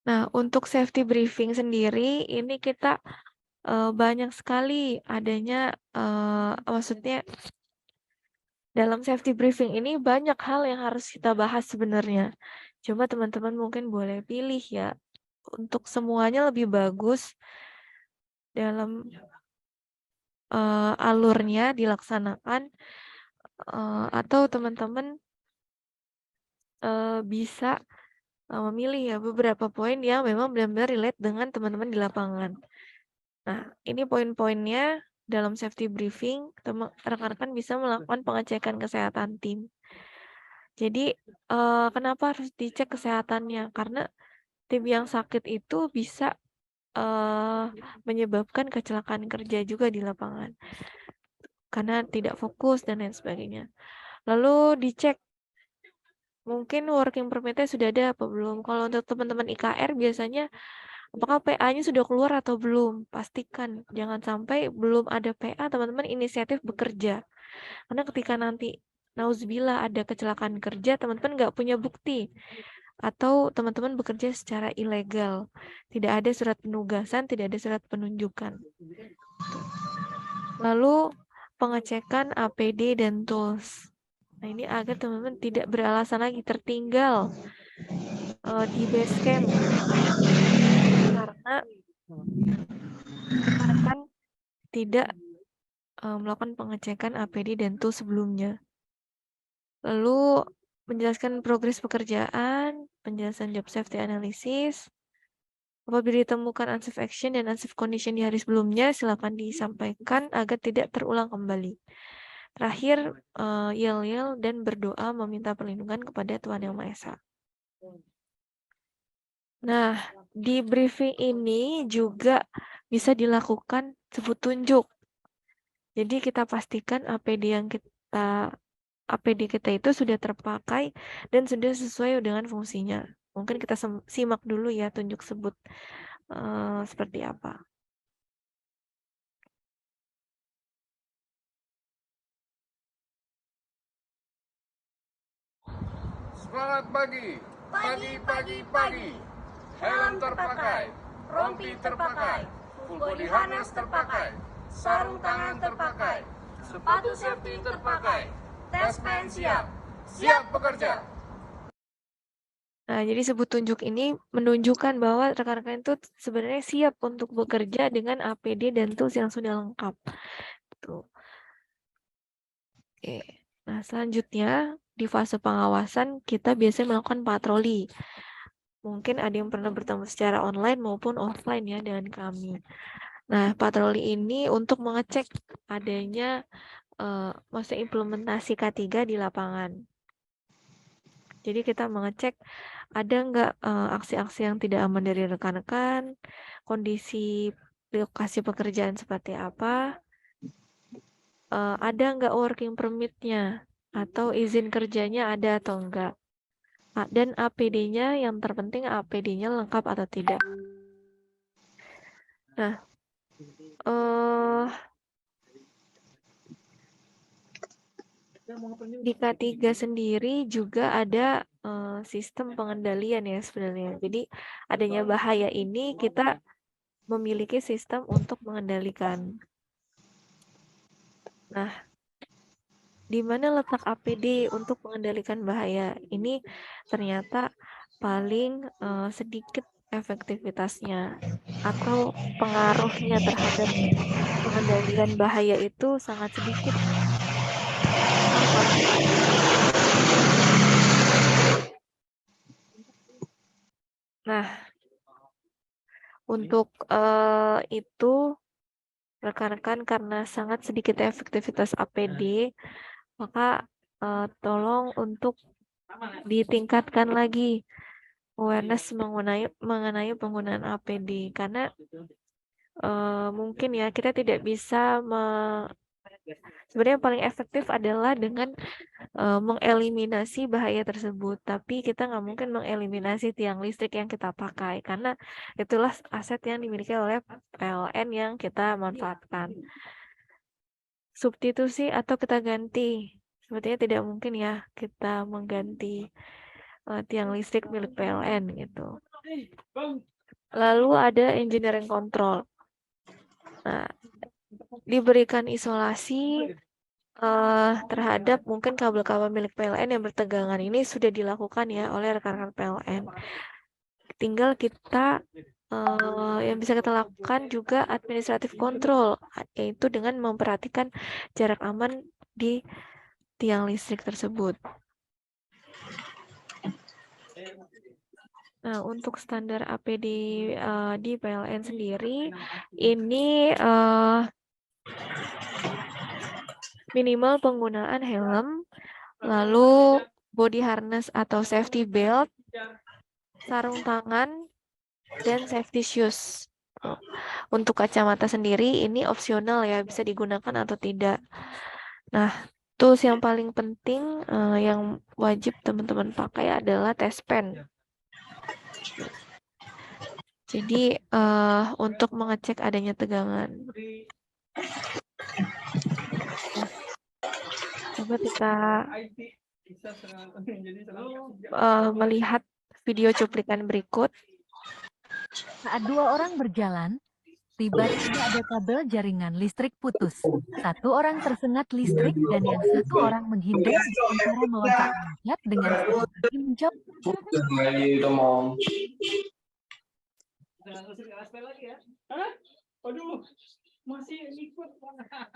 Nah, untuk safety briefing sendiri ini kita banyak sekali adanya maksudnya dalam safety briefing ini banyak hal yang harus kita bahas sebenarnya. Coba teman-teman mungkin boleh pilih ya untuk semuanya lebih bagus dalam alurnya dilaksanakan atau teman-teman bisa memilih ya beberapa poin yang memang benar-benar relate dengan teman-teman di lapangan. Nah, ini poin-poinnya dalam safety briefing, rekan-rekan bisa melakukan pengecekan kesehatan tim. Jadi, kenapa harus dicek kesehatannya? Karena tim yang sakit itu bisa menyebabkan kecelakaan kerja juga di lapangan. Karena tidak fokus dan lain sebagainya. Lalu dicek mungkin working permit-nya sudah ada apa belum. Kalau untuk teman-teman IKR biasanya apakah PA-nya sudah keluar atau belum? Pastikan jangan sampai belum ada PA teman-teman inisiatif bekerja. Karena ketika nanti nauzubillah ada kecelakaan kerja, teman-teman nggak punya bukti atau teman-teman bekerja secara ilegal, tidak ada surat penugasan, tidak ada surat penunjukan. Lalu pengecekan APD dan tools. Nah, ini agar teman-teman tidak beralasan lagi tertinggal di base camp karena rekan tidak melakukan pengecekan APD dan tools sebelumnya. Lalu menjelaskan progres pekerjaan, penjelasan job safety analysis. Apabila ditemukan unsafe action dan unsafe condition di hari sebelumnya, silakan disampaikan agar tidak terulang kembali. Terakhir, yel-yel dan berdoa meminta perlindungan kepada Tuhan Yang Maha Esa. Nah, di briefing ini juga bisa dilakukan sebut tunjuk. Jadi kita pastikan APD kita itu sudah terpakai dan sudah sesuai dengan fungsinya. Mungkin kita simak dulu ya tunjuk sebut seperti apa. Semangat pagi, pagi, pagi, pagi. Helm terpakai, rompi terpakai, full body harness terpakai, sarung tangan terpakai, sepatu safety terpakai, tes pen siap, siap bekerja. Nah, jadi sebut tunjuk ini menunjukkan bahwa rekan-rekan itu sebenarnya siap untuk bekerja dengan APD dan tools yang sudah lengkap. Tuh. Oke. Nah, selanjutnya di fase pengawasan kita biasanya melakukan patroli. Mungkin ada yang pernah bertemu secara online maupun offline ya dengan kami. Nah, patroli ini untuk mengecek adanya masa implementasi K3 di lapangan. Jadi kita mengecek ada nggak aksi-aksi yang tidak aman dari rekan-rekan, kondisi lokasi pekerjaan seperti apa, ada nggak working permit-nya, atau izin kerjanya ada atau enggak. Dan APD-nya, yang terpenting APD-nya lengkap atau tidak. Nah, di K3 sendiri juga ada sistem pengendalian ya sebenarnya. Jadi adanya bahaya ini kita memiliki sistem untuk mengendalikan. Nah, di mana letak APD untuk mengendalikan bahaya? Ini ternyata paling sedikit efektivitasnya atau pengaruhnya terhadap pengendalian bahaya itu sangat sedikit. Nah, untuk itu rekan-rekan karena sangat sedikit efektivitas APD, maka tolong untuk ditingkatkan lagi awareness mengenai penggunaan APD, karena mungkin ya kita tidak bisa sebenarnya yang paling efektif adalah dengan mengeliminasi bahaya tersebut, tapi kita nggak mungkin mengeliminasi tiang listrik yang kita pakai karena itulah aset yang dimiliki oleh PLN yang kita manfaatkan. Substitusi atau kita ganti, sepertinya tidak mungkin ya kita mengganti tiang listrik milik PLN gitu. Lalu ada engineering control. Nah, diberikan isolasi terhadap mungkin kabel-kabel milik PLN yang bertegangan ini sudah dilakukan ya oleh rekan-rekan PLN. Tinggal kita yang bisa kita lakukan juga administratif control, yaitu dengan memperhatikan jarak aman di tiang listrik tersebut. Nah, untuk standar APD di PLN sendiri, ini minimal penggunaan helm, lalu body harness atau safety belt, sarung tangan, dan safety shoes. Untuk kacamata sendiri ini opsional ya, bisa digunakan atau tidak. Nah, tools yang paling penting yang wajib teman-teman pakai adalah test pen. Jadi untuk mengecek adanya tegangan. Coba kita melihat video cuplikan berikut. Saat dua orang berjalan, tiba-tiba ada kabel jaringan listrik putus. Satu orang tersengat listrik dan yang satu orang menghindar dengan cara meloncat-loncat dengan kaki mencoba.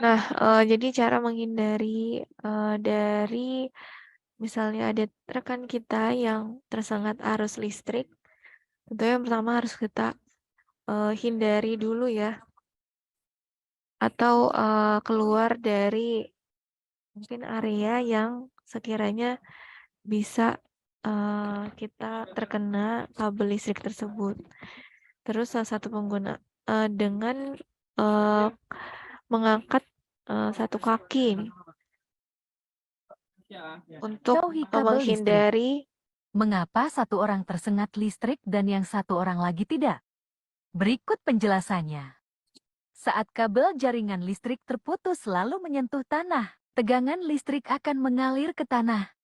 Nah, jadi cara menghindari dari misalnya ada rekan kita yang tersengat arus listrik, tentunya yang pertama harus kita hindari dulu ya, atau keluar dari mungkin area yang sekiranya bisa kita terkena kabel listrik tersebut. Terus salah satu pengguna dengan mengangkat satu kaki untuk menghindari. Mengapa satu orang tersengat listrik dan yang satu orang lagi tidak? Berikut penjelasannya. Saat kabel jaringan listrik terputus lalu menyentuh tanah, tegangan listrik akan mengalir ke tanah.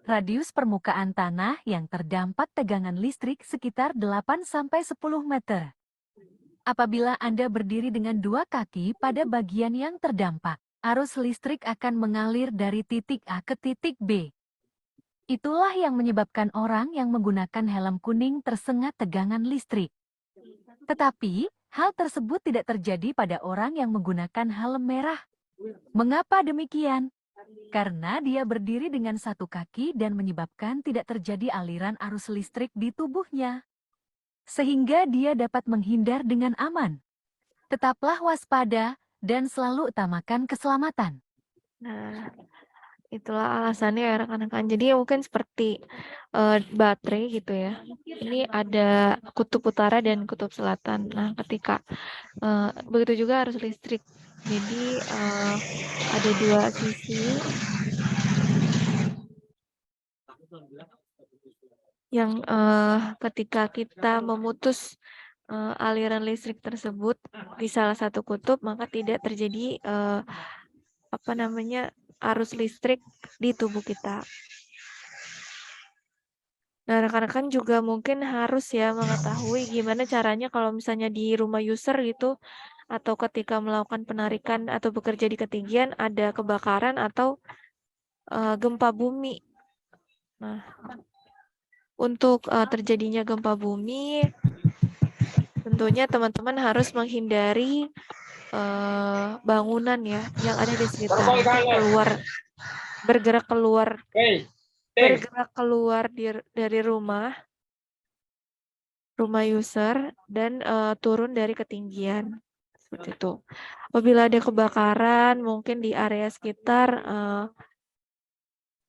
Radius permukaan tanah yang terdampak tegangan listrik sekitar 8-10 meter. Apabila Anda berdiri dengan dua kaki pada bagian yang terdampak, arus listrik akan mengalir dari titik A ke titik B. Itulah yang menyebabkan orang yang menggunakan helm kuning tersengat tegangan listrik. Tetapi, hal tersebut tidak terjadi pada orang yang menggunakan helm merah. Mengapa demikian? Karena dia berdiri dengan satu kaki dan menyebabkan tidak terjadi aliran arus listrik di tubuhnya. Sehingga dia dapat menghindar dengan aman. Tetaplah waspada dan selalu utamakan keselamatan. Nah, itulah alasannya ya rekan-rekan. Jadi mungkin seperti baterai gitu ya. Ini ada kutub utara dan kutub selatan. Nah, ketika begitu juga arus listrik. Jadi ada dua sisi yang ketika kita memutus aliran listrik tersebut di salah satu kutub, maka tidak terjadi arus listrik di tubuh kita. Nah, rekan-rekan juga mungkin harus ya mengetahui gimana caranya kalau misalnya di rumah user gitu, atau ketika melakukan penarikan atau bekerja di ketinggian ada kebakaran atau gempa bumi. Nah, untuk terjadinya gempa bumi, tentunya teman-teman harus menghindari bangunan ya yang ada di sekitar, bergerak keluar dari rumah user dan turun dari ketinggian seperti itu. Apabila ada kebakaran mungkin di area sekitar,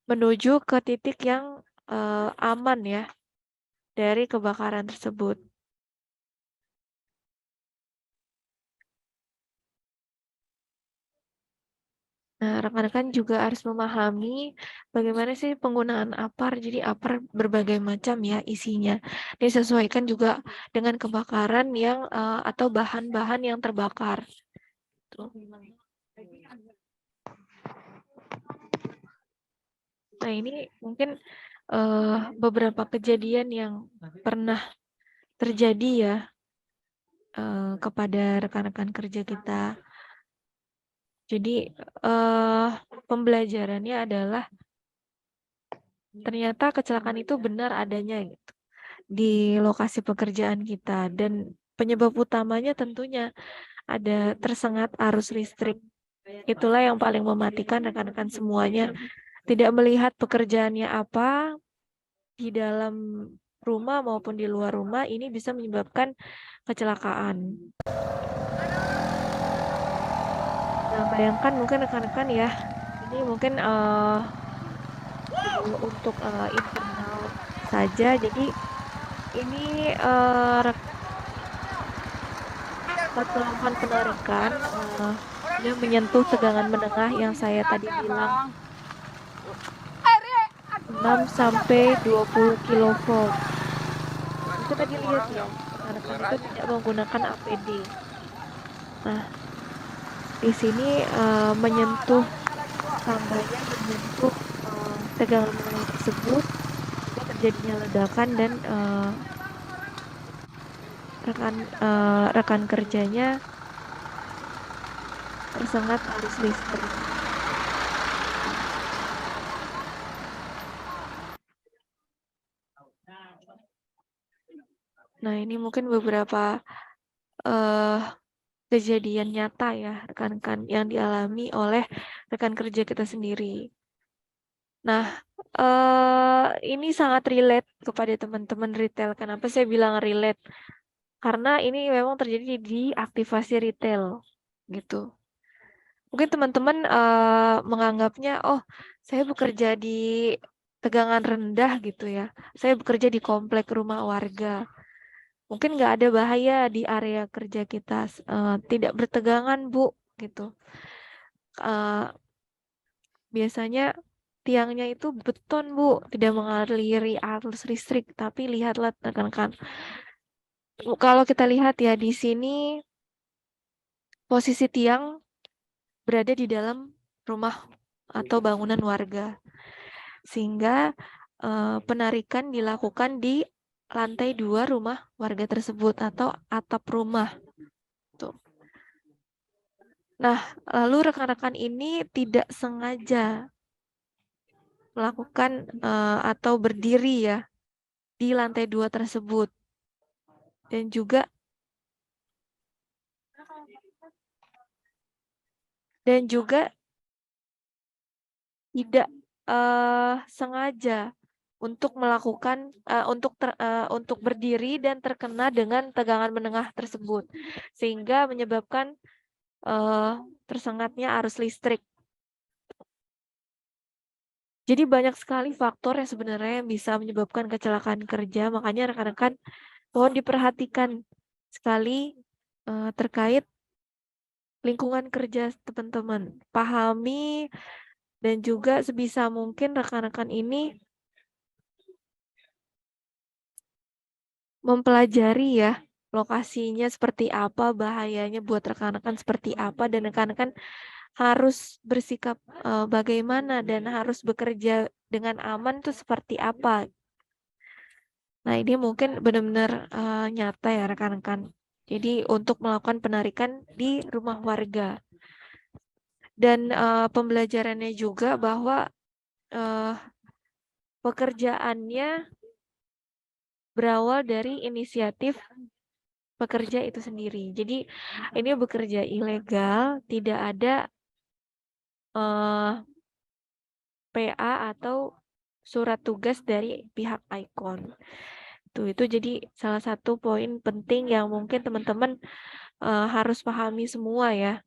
menuju ke titik yang aman ya dari kebakaran tersebut. Nah, rekan-rekan juga harus memahami bagaimana sih penggunaan APAR. Jadi APAR berbagai macam ya isinya. Disesuaikan juga dengan kebakaran yang atau bahan-bahan yang terbakar. Tuh. Nah, ini mungkin beberapa kejadian yang pernah terjadi ya kepada rekan-rekan kerja kita. Jadi pembelajarannya adalah ternyata kecelakaan itu benar adanya gitu di lokasi pekerjaan kita, dan penyebab utamanya tentunya ada tersengat arus listrik. Itulah yang paling mematikan rekan-rekan semuanya. Tidak melihat pekerjaannya apa di dalam rumah maupun di luar rumah, ini bisa menyebabkan kecelakaan. Nah, bayangkan mungkin rekan-rekan ya, ini mungkin untuk internal saja. Jadi ini melakukan penarikan yang menyentuh tegangan menengah yang saya tadi bilang 6-20 kV. Itu tadi lihat ya, rekan-rekan itu tidak menggunakan APD. Nah, di sini menyentuh tambahnya, menyentuh tegangan menengah tersebut, terjadinya ledakan dan rekan kerjanya tersengat arus listrik. Nah, ini mungkin beberapa kejadian nyata ya rekan-rekan yang dialami oleh rekan kerja kita sendiri. Nah, ini sangat relate kepada teman-teman retail. Kenapa saya bilang relate? Karena ini memang terjadi di aktivasi retail gitu. Mungkin teman-teman menganggapnya, oh saya bekerja di tegangan rendah gitu ya. Saya bekerja di komplek rumah warga. Mungkin nggak ada bahaya di area kerja kita, tidak bertegangan Bu gitu. Biasanya tiangnya itu beton Bu, tidak mengaliri arus listrik. Tapi lihatlah rekan-rekan, kalau kita lihat ya di sini posisi tiang berada di dalam rumah atau bangunan warga. sehingga penarikan dilakukan di lantai 2 rumah warga tersebut atau atap rumah. Tuh. Nah, lalu rekan-rekan ini tidak sengaja melakukan atau berdiri ya di lantai 2 tersebut. Dan juga tidak sengaja untuk melakukan untuk berdiri dan terkena dengan tegangan menengah tersebut, sehingga menyebabkan tersengatnya arus listrik. Jadi banyak sekali faktor yang sebenarnya bisa menyebabkan kecelakaan kerja, makanya rekan-rekan mohon diperhatikan sekali terkait lingkungan kerja teman-teman. Pahami dan juga sebisa mungkin rekan-rekan ini mempelajari ya lokasinya seperti apa, bahayanya buat rekan-rekan seperti apa, dan rekan-rekan harus bersikap bagaimana dan harus bekerja dengan aman itu seperti apa. Nah, ini mungkin benar-benar nyata ya rekan-rekan. Jadi untuk melakukan penarikan di rumah warga. Dan pembelajarannya juga bahwa pekerjaannya berawal dari inisiatif pekerja itu sendiri. Jadi ini bekerja ilegal, tidak ada PA atau surat tugas dari pihak Icon. Itu jadi salah satu poin penting yang mungkin teman-teman harus pahami semua ya.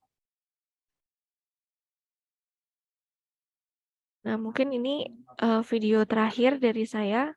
Nah, mungkin ini video terakhir dari saya.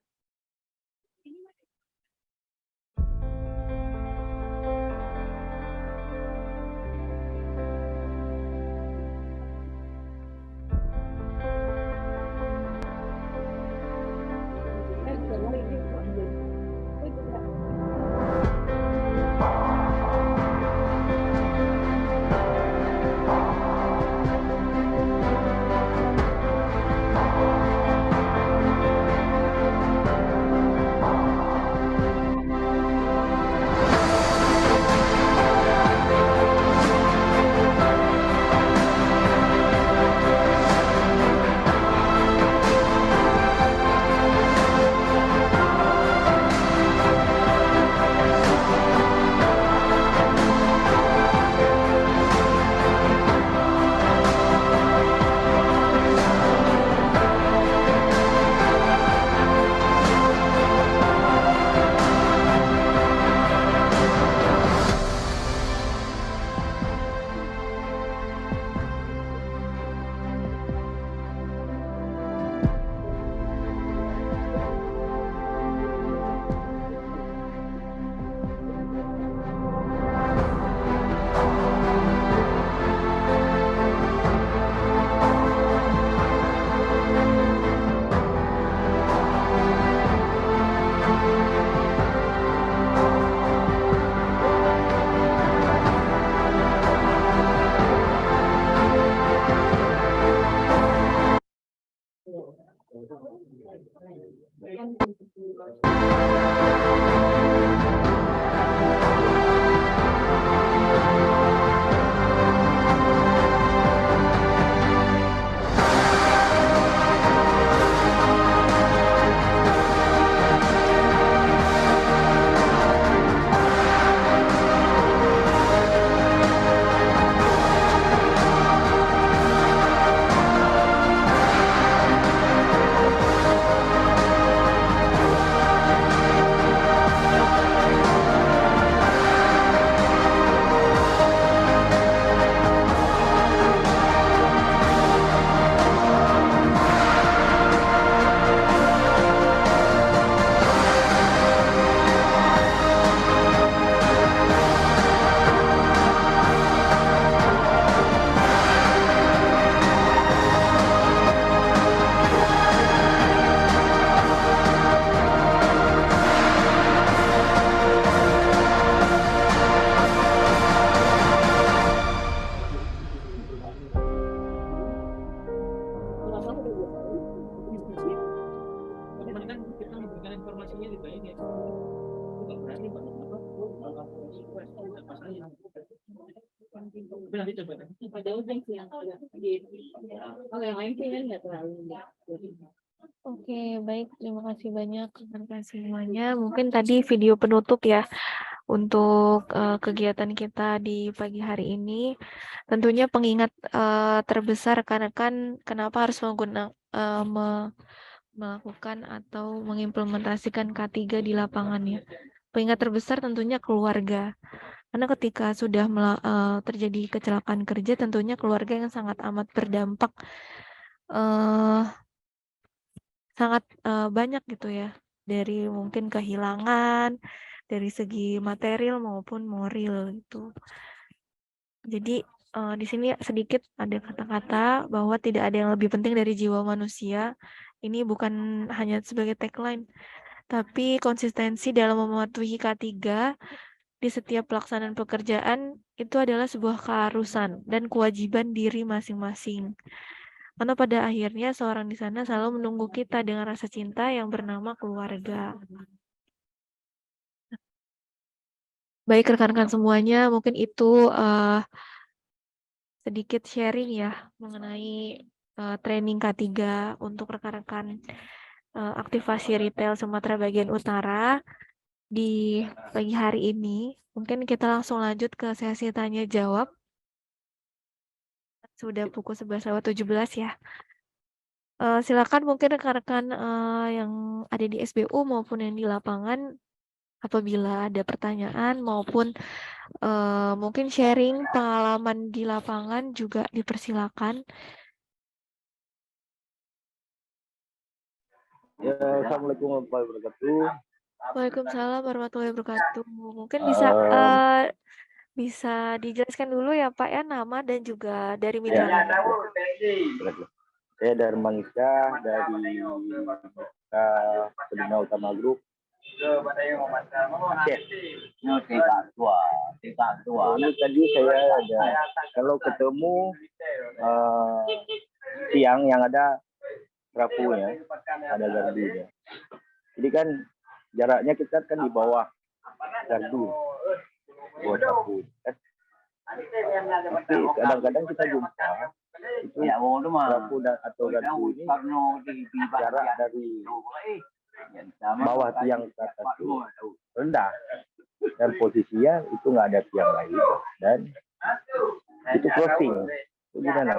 Oke, baik. Terima kasih banyak rekan-rekan semuanya. Mungkin tadi video penutup ya untuk kegiatan kita di pagi hari ini. Tentunya pengingat terbesar rekan-rekan kenapa harus melakukan atau mengimplementasikan K3 di lapangan ya. Pengingat terbesar tentunya keluarga. Karena ketika sudah terjadi kecelakaan kerja, tentunya keluarga yang sangat amat berdampak sangat banyak gitu ya, dari mungkin kehilangan dari segi material maupun moral gitu. Jadi di sini sedikit ada kata-kata bahwa tidak ada yang lebih penting dari jiwa manusia. Ini bukan hanya sebagai tagline, tapi konsistensi dalam mematuhi K3 di setiap pelaksanaan pekerjaan itu adalah sebuah keharusan dan kewajiban diri masing-masing. Karena pada akhirnya seorang di sana selalu menunggu kita dengan rasa cinta yang bernama keluarga. Baik rekan-rekan semuanya, mungkin itu sedikit sharing ya mengenai training K3 untuk rekan-rekan aktivasi retail Sumatera bagian utara di pagi hari ini. Mungkin kita langsung lanjut ke sesi tanya jawab. Sudah pukul 11.17 ya. Silakan mungkin rekan-rekan yang ada di SBU maupun yang di lapangan, apabila ada pertanyaan maupun mungkin sharing pengalaman di lapangan juga dipersilakan. Ya, Assalamualaikum warahmatullahi wabarakatuh. Waalaikumsalam warahmatullahi wabarakatuh. Mungkin bisa bisa dijelaskan dulu ya Pak ya, nama dan juga dari mitra. Saya Darman Iska dari Pedina Utama Group. Ini tadi saya ada, kalau ketemu tiang yang ada trafonya, ada gardunya. Jadi kan jaraknya kita kan di bawah gardu, bawah trafo. Tapi kadang-kadang kita jumpa itu trafo atau gardu ini jarak dari bawah tiang ke atas itu rendah, dan posisinya itu nggak ada tiang lain, dan itu crossing. Itu gimana?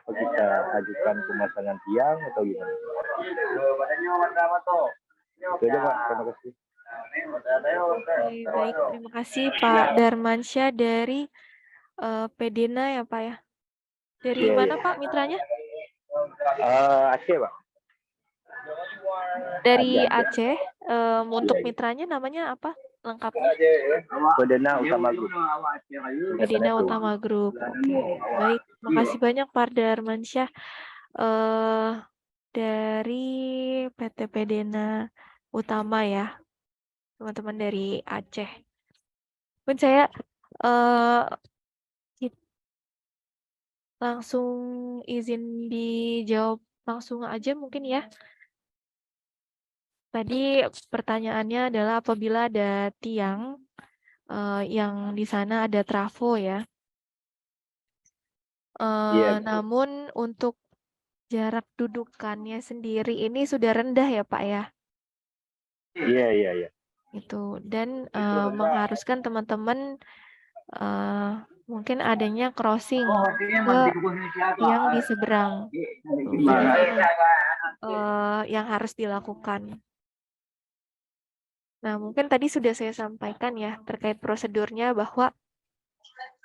Apa kita ajukan pemasangan tiang atau gimana? Itu aja Pak, terima kasih. Baik, terima kasih Pak Darmansyah dari Pedina ya Pak ya. Dari mana Pak mitranya? Aceh Pak. Dari Aceh. Untuk mitranya namanya apa lengkapnya? Pedina Utama Group. Pedina Utama Group. Oke. Baik, terima kasih banyak Pak Darmansyah dari PT Pedina Utama ya, teman-teman dari Aceh. Mungkin saya langsung izin dijawab langsung aja mungkin ya. Tadi pertanyaannya adalah apabila ada tiang yang di sana ada trafo ya. Namun untuk jarak dudukannya sendiri ini sudah rendah ya Pak ya. Iya. Itu, dan mengharuskan teman-teman mungkin adanya crossing ke yang di seberang. Yang harus dilakukan. Nah, mungkin tadi sudah saya sampaikan ya terkait prosedurnya bahwa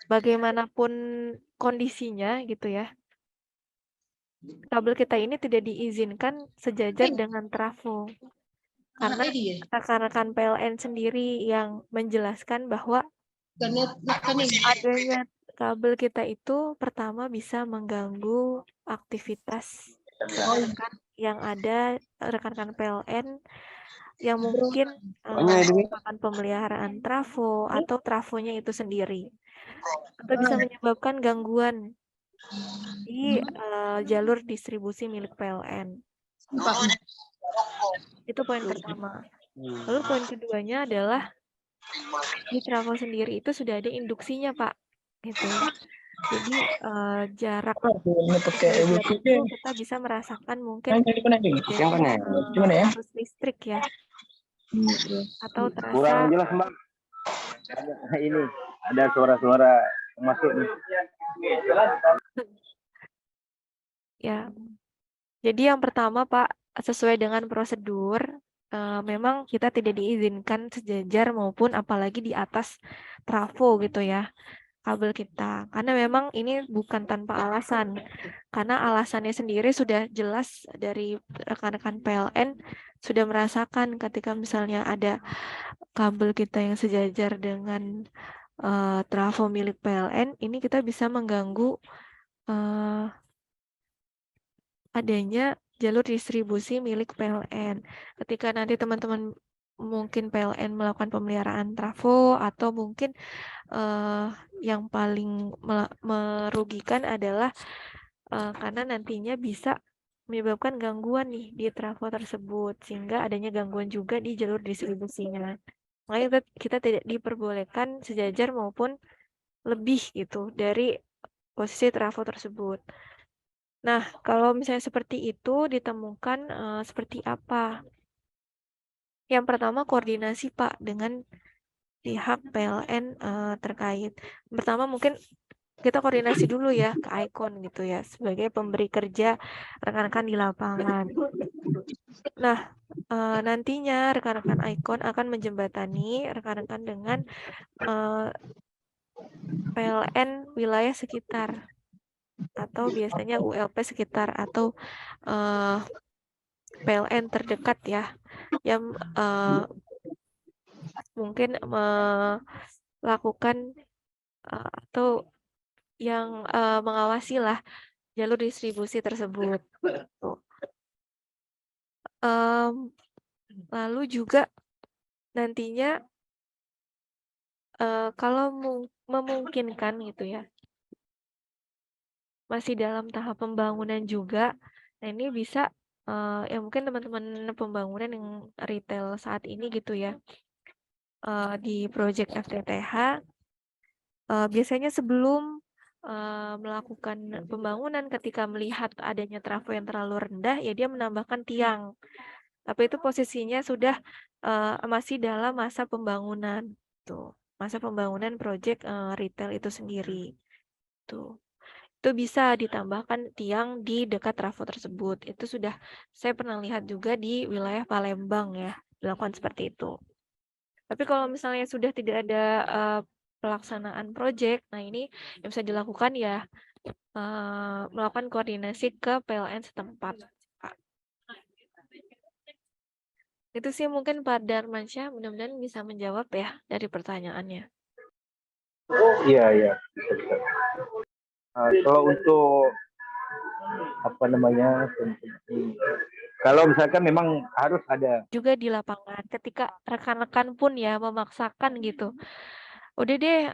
bagaimanapun kondisinya gitu ya, kabel kita ini tidak diizinkan sejajar dengan trafo. Karena rekan-rekan PLN sendiri yang menjelaskan bahwa adanya kabel kita itu pertama bisa mengganggu aktivitas rekan-rekan yang ada, rekan-rekan PLN yang mungkin melakukan pemeliharaan trafo atau trafonya itu sendiri, atau bisa menyebabkan gangguan di jalur distribusi milik PLN. Itu poin pertama. Lalu poin keduanya adalah di trafo sendiri itu sudah ada induksinya, Pak. Gitu. Jadi jarak derajat itu kita bisa merasakan mungkin adanya arus listrik ya, atau Kurang terasa jelas Mbak. Ini ada suara-suara masuk nih. ya. Jadi yang pertama Pak, sesuai dengan prosedur, memang kita tidak diizinkan sejajar maupun apalagi di atas trafo gitu ya, kabel kita. Karena memang ini bukan tanpa alasan. Karena alasannya sendiri sudah jelas dari rekan-rekan PLN sudah merasakan ketika misalnya ada kabel kita yang sejajar dengan trafo milik PLN, ini kita bisa mengganggu adanya jalur distribusi milik PLN. Ketika nanti teman-teman mungkin PLN melakukan pemeliharaan trafo atau mungkin yang paling merugikan adalah karena nantinya bisa menyebabkan gangguan nih di trafo tersebut sehingga adanya gangguan juga di jalur distribusinya. Makanya kita tidak diperbolehkan sejajar maupun lebih gitu dari posisi trafo tersebut. Nah, kalau misalnya seperti itu ditemukan seperti apa? Yang pertama koordinasi Pak dengan pihak PLN terkait. Pertama mungkin kita koordinasi dulu ya ke Icon gitu ya sebagai pemberi kerja rekan-rekan di lapangan. Nah, nantinya rekan-rekan Icon akan menjembatani rekan-rekan dengan PLN wilayah sekitar atau biasanya ULP sekitar atau PLN terdekat ya yang mungkin melakukan atau yang mengawasi lah jalur distribusi tersebut. Lalu juga nantinya kalau memungkinkan gitu ya, masih dalam tahap pembangunan juga. Nah ini bisa ya mungkin teman-teman pembangunan yang retail saat ini gitu ya di Project FTTH biasanya sebelum melakukan pembangunan ketika melihat adanya trafo yang terlalu rendah ya dia menambahkan tiang. Tapi itu posisinya sudah masih dalam masa pembangunan tuh. Masa pembangunan project retail itu sendiri. Tuh. Itu bisa ditambahkan tiang di dekat trafo tersebut. Itu sudah saya pernah lihat juga di wilayah Palembang ya, dilakukan seperti itu. Tapi kalau misalnya sudah tidak ada pelaksanaan project, nah ini yang bisa dilakukan ya melakukan koordinasi ke PLN setempat. Itu sih mungkin Pak Darmansyah, mudah-mudahan bisa menjawab ya dari pertanyaannya. Iya. Kalau untuk apa namanya, kalau misalkan memang harus ada juga di lapangan ketika rekan-rekan pun ya memaksakan gitu. Udah deh,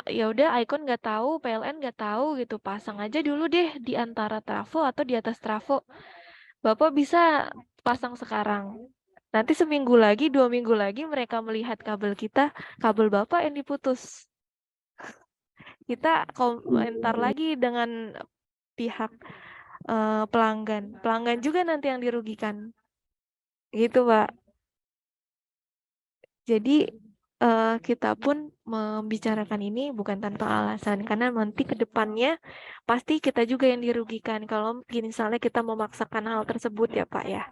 ya udah Icon nggak tahu, PLN nggak tahu gitu, pasang aja dulu deh di antara trafo atau di atas trafo. Bapak bisa pasang sekarang. Nanti seminggu lagi, 2 minggu lagi mereka melihat kabel kita, kabel Bapak yang diputus. Kita komentar lagi dengan pihak pelanggan. Pelanggan juga nanti yang dirugikan. Gitu, Pak. Jadi kita pun membicarakan ini bukan tanpa alasan karena nanti ke depannya pasti kita juga yang dirugikan kalau misalnya kita memaksakan hal tersebut ya Pak ya.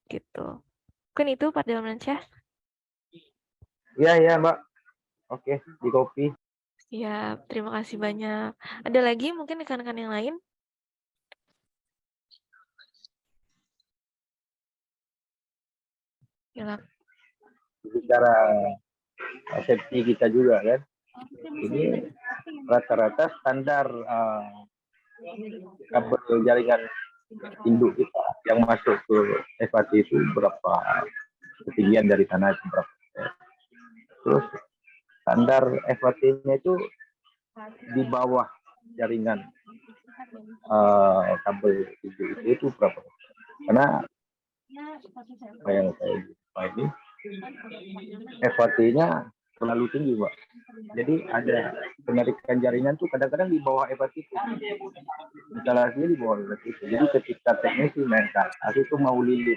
Gitu. Mungkin itu Pak Darmansyah. Iya Mbak. Oke, di kopi. Ya, terima kasih banyak. Ada lagi mungkin rekan-rekan yang lain? Ya, bicara safety kita juga kan. Ini rata-rata standar kabel jaringan induk kita yang masuk ke FAT itu berapa ketinggian dari tanah itu berapa. Terus standar FAT-nya itu di bawah jaringan kabel induk itu berapa. Karena Apa yang saya ini FAT-nya terlalu tinggi, Pak. Jadi ada penarikan jaringan tuh kadang-kadang di bawah FAT itu. Instalasinya di bawah FAT itu. Jadi ketika teknisi main ke atas itu mau lilit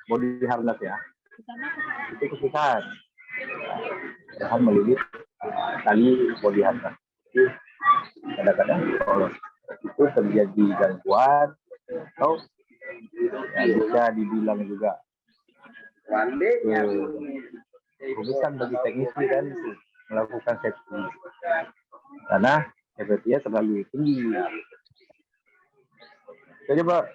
body harness ya, itu kesusahan. Kesusahan melilit tali body harness. Jadi kadang-kadang kalau itu terjadi gangguan atau ya, bisa dibilang juga kerumitan bagi teknisi kan melakukan safety karena FAT-nya terlalu tinggi. Coba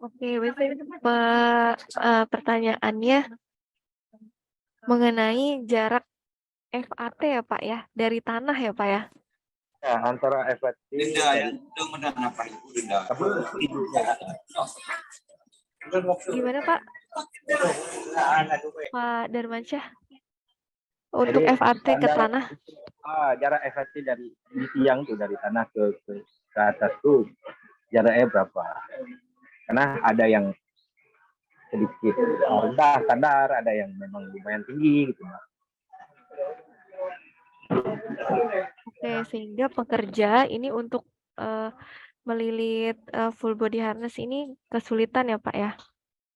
Oke, pertanyaannya mengenai jarak FAT ya Pak ya, dari tanah ya Pak ya? ya, antara FAT Gimana Pak? Pak Darmansyah? Untuk Jadi, FAT ke tanah? Jarak FAT dari di tiang tuh dari tanah ke atas tuh jaraknya berapa? Karena ada yang sedikit rendah standar, ada yang memang lumayan tinggi gitu. Oke, sehingga pekerja ini untuk melilit full body harness ini kesulitan ya Pak ya?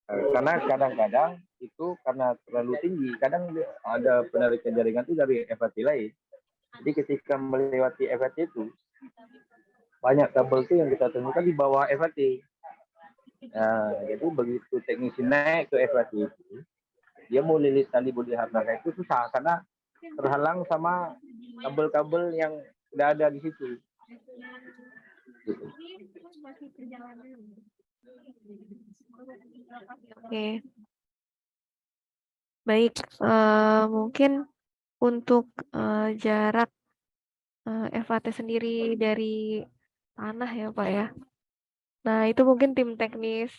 Karena kadang-kadang itu karena terlalu tinggi, kadang ada penarikan jaringan itu dari FAT lain. Jadi ketika melewati FAT itu banyak kabel itu yang kita temukan di bawah FAT. Nah, jadi begitu teknisi naik ke FAT itu, dia mau lilit tali body harness itu susah karena terhalang sama kabel-kabel yang sudah ada di situ. Gitu. Oke, baik. Mungkin untuk jarak FAT sendiri dari tanah ya Pak ya. Nah itu mungkin tim teknis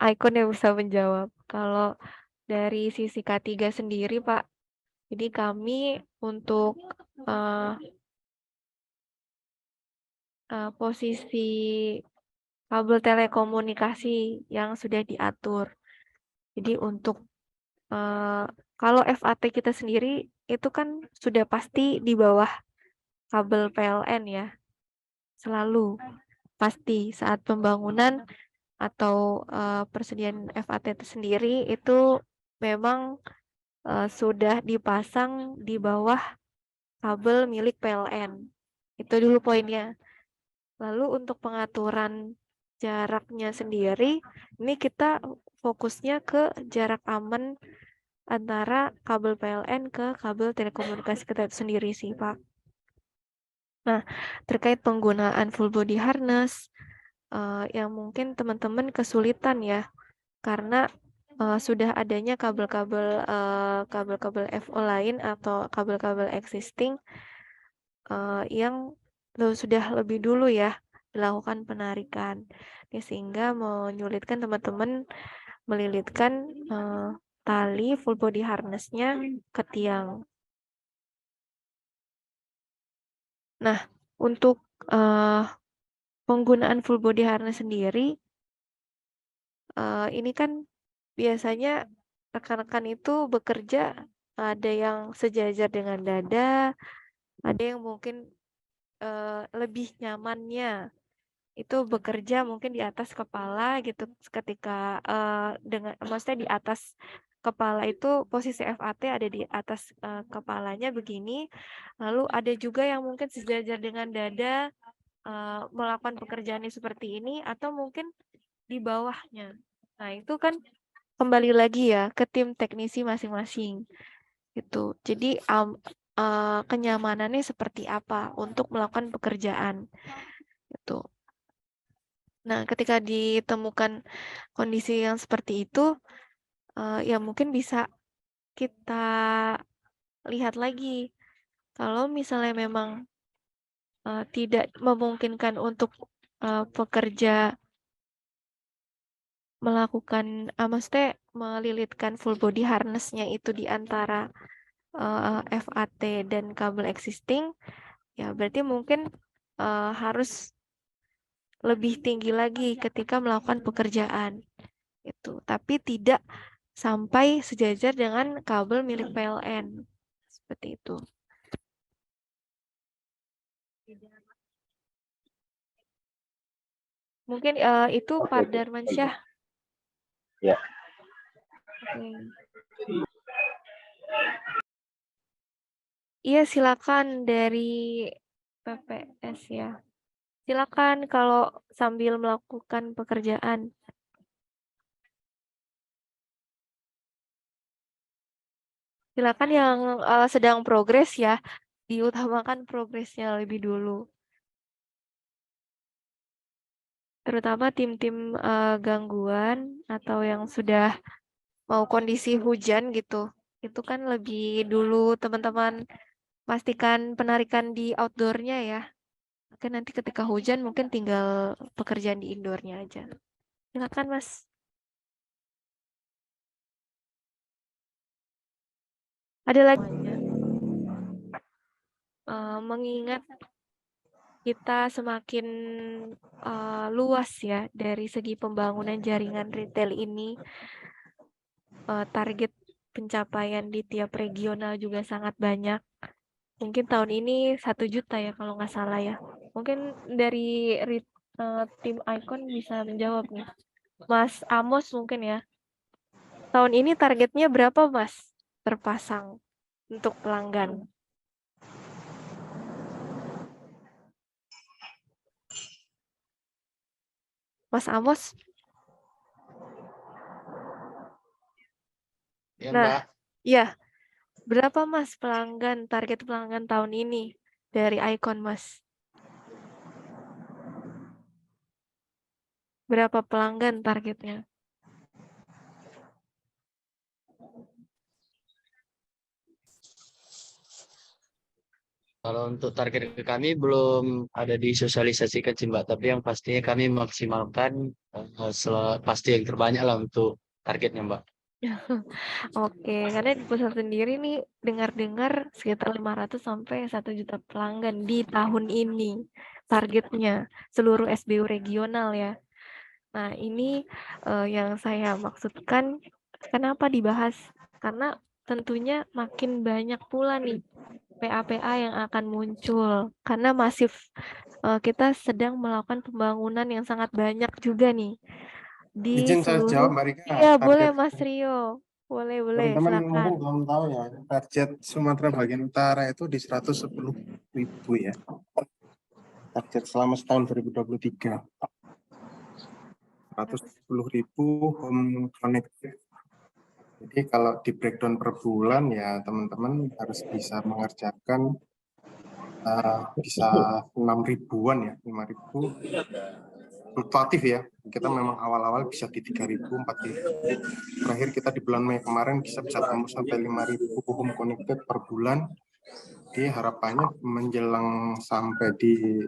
Icon yang bisa menjawab. Kalau dari sisi K3 sendiri Pak, jadi kami untuk posisi kabel telekomunikasi yang sudah diatur. Jadi untuk kalau FAT kita sendiri itu kan sudah pasti di bawah kabel PLN ya. Selalu pasti saat pembangunan atau persediaan FAT itu sendiri itu memang sudah dipasang di bawah kabel milik PLN. Itu dulu poinnya. Lalu untuk pengaturan jaraknya sendiri, ini kita fokusnya ke jarak aman antara kabel PLN ke kabel telekomunikasi kita itu sendiri sih Pak. Nah, terkait penggunaan full body harness, yang mungkin teman-teman kesulitan ya, karena sudah adanya kabel-kabel FO lain atau kabel-kabel existing yang sudah lebih dulu ya dilakukan penarikan, sehingga menyulitkan teman-teman melilitkan tali full body harness-nya ke tiang. Nah, untuk penggunaan full body harness sendiri, ini kan biasanya rekan-rekan itu bekerja ada yang sejajar dengan dada, ada yang mungkin lebih nyamannya itu bekerja mungkin di atas kepala gitu ketika dengan maksudnya di atas kepala itu posisi FAT ada di atas kepalanya begini, lalu ada juga yang mungkin sejajar dengan dada melakukan pekerjaannya seperti ini atau mungkin di bawahnya. Nah itu kan kembali lagi ya ke tim teknisi masing-masing gitu. Jadi kenyamanannya seperti apa untuk melakukan pekerjaan gitu. Nah, ketika ditemukan kondisi yang seperti itu, ya mungkin bisa kita lihat lagi. Kalau misalnya memang tidak memungkinkan untuk pekerja melakukan, maksudnya melilitkan full body harness-nya itu di antara FAT dan kabel existing, ya berarti mungkin harus lebih tinggi lagi ketika melakukan pekerjaan. Itu, tapi tidak sampai sejajar dengan kabel milik PLN. Seperti itu. Mungkin itu Pak Darmansyah. Ya. Iya, silakan dari PPS ya. Silakan kalau sambil melakukan pekerjaan. Silakan yang sedang progres ya, diutamakan progresnya lebih dulu. Terutama tim-tim gangguan atau yang sudah mau kondisi hujan gitu. Itu kan lebih dulu teman-teman pastikan penarikan di outdoornya ya. Oke, nanti ketika hujan mungkin tinggal pekerjaan di indoornya aja. Silakan Mas. Ada lagi mengingat kita semakin luas ya dari segi pembangunan jaringan retail ini, target pencapaian di tiap regional juga sangat banyak. Mungkin tahun ini 1 juta ya kalau nggak salah ya. Mungkin dari tim Icon bisa menjawab nih. Mas Amos mungkin ya. Tahun ini targetnya berapa Mas terpasang untuk pelanggan? Mas Amos? Ya, Nah, Mbak. ya. Berapa Mas target pelanggan tahun ini dari Icon Mas? Berapa pelanggan targetnya? Kalau untuk target ke kami belum ada disosialisasikan sih Mbak, tapi yang pastinya kami maksimalkan pasti yang terbanyak lah untuk targetnya Mbak. Oke, karena di pusat sendiri nih dengar-dengar sekitar 500 sampai 1 juta pelanggan di tahun ini targetnya seluruh SBU regional ya. Nah, ini yang saya maksudkan kenapa dibahas? Karena tentunya makin banyak pula nih PA-PA yang akan muncul karena masif kita sedang melakukan pembangunan yang sangat banyak juga nih di Izin saya jawab seluruh. Mbak Rika, Iya, boleh target Mas Rio. Boleh, teman-teman silakan. mungkin belum tahu ya, target Sumatera bagian utara itu di 110.000 ya. Target selama tahun 2023. 110.000 home connected. Jadi kalau di breakdown per bulan ya teman-teman harus bisa mengerjakan bisa 6.000-an ya, 5.000 fluktuatif ya. Kita memang awal-awal bisa di 3.000, 4.000. Terakhir kita di bulan Mei kemarin bisa tembus sampai 5.000 home connected per bulan. Jadi harapannya menjelang sampai di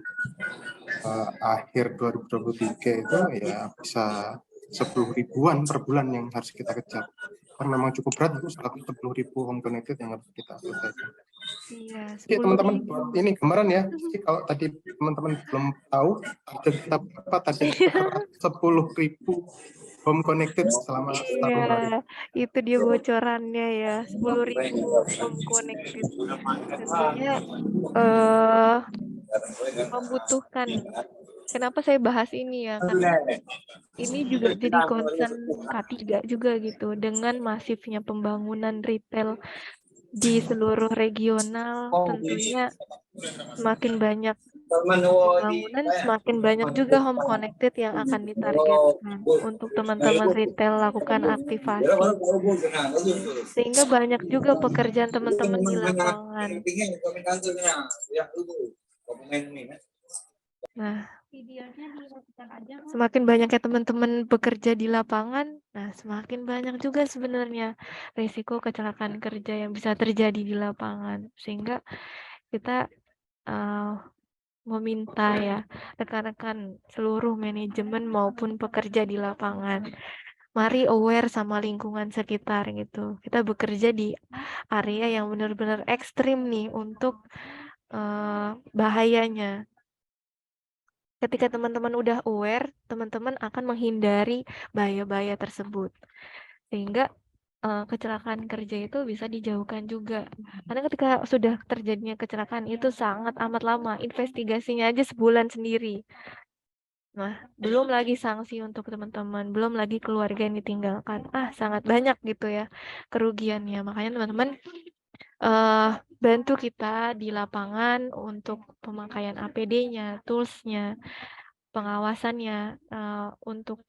akhir 2023 itu ya bisa 10.000-an per bulan yang harus kita kejar. Karena memang cukup berat itu 110.000 home connected yang harus kita selesaikan. Iya, Oke teman-teman, ini gambaran ya. Jadi kalau tadi teman-teman belum tahu, target kita berapa? Target kita 10.000 home connected selama setahun. Iya, itu dia bocorannya ya, 10.000 home connected. Tentunya membutuhkan. Kenapa saya bahas ini ya? Karena ini juga jadi concern K3 juga gitu dengan masifnya pembangunan retail di seluruh regional. Tentunya semakin banyak pembangunan, semakin banyak juga home connected yang akan ditargetkan untuk teman-teman retail lakukan aktivasi. Sehingga banyak juga pekerjaan teman-teman di lapangan. Nah, semakin banyaknya teman-teman bekerja di lapangan, nah semakin banyak juga sebenarnya risiko kecelakaan kerja yang bisa terjadi di lapangan. Sehingga kita meminta ya rekan-rekan seluruh manajemen maupun pekerja di lapangan, mari aware sama lingkungan sekitar gitu. Kita bekerja di area yang benar-benar ekstrim nih untuk bahayanya. Ketika teman-teman udah aware, teman-teman akan menghindari bahaya-bahaya tersebut. Sehingga kecelakaan kerja itu bisa dijauhkan juga. Karena ketika sudah terjadinya kecelakaan itu sangat amat lama, investigasinya aja sebulan sendiri. Nah, belum lagi sanksi untuk teman-teman, belum lagi keluarga yang ditinggalkan. Sangat banyak gitu ya kerugiannya. Makanya teman-teman bantu kita di lapangan untuk pemakaian APD-nya, tools-nya, pengawasannya, untuk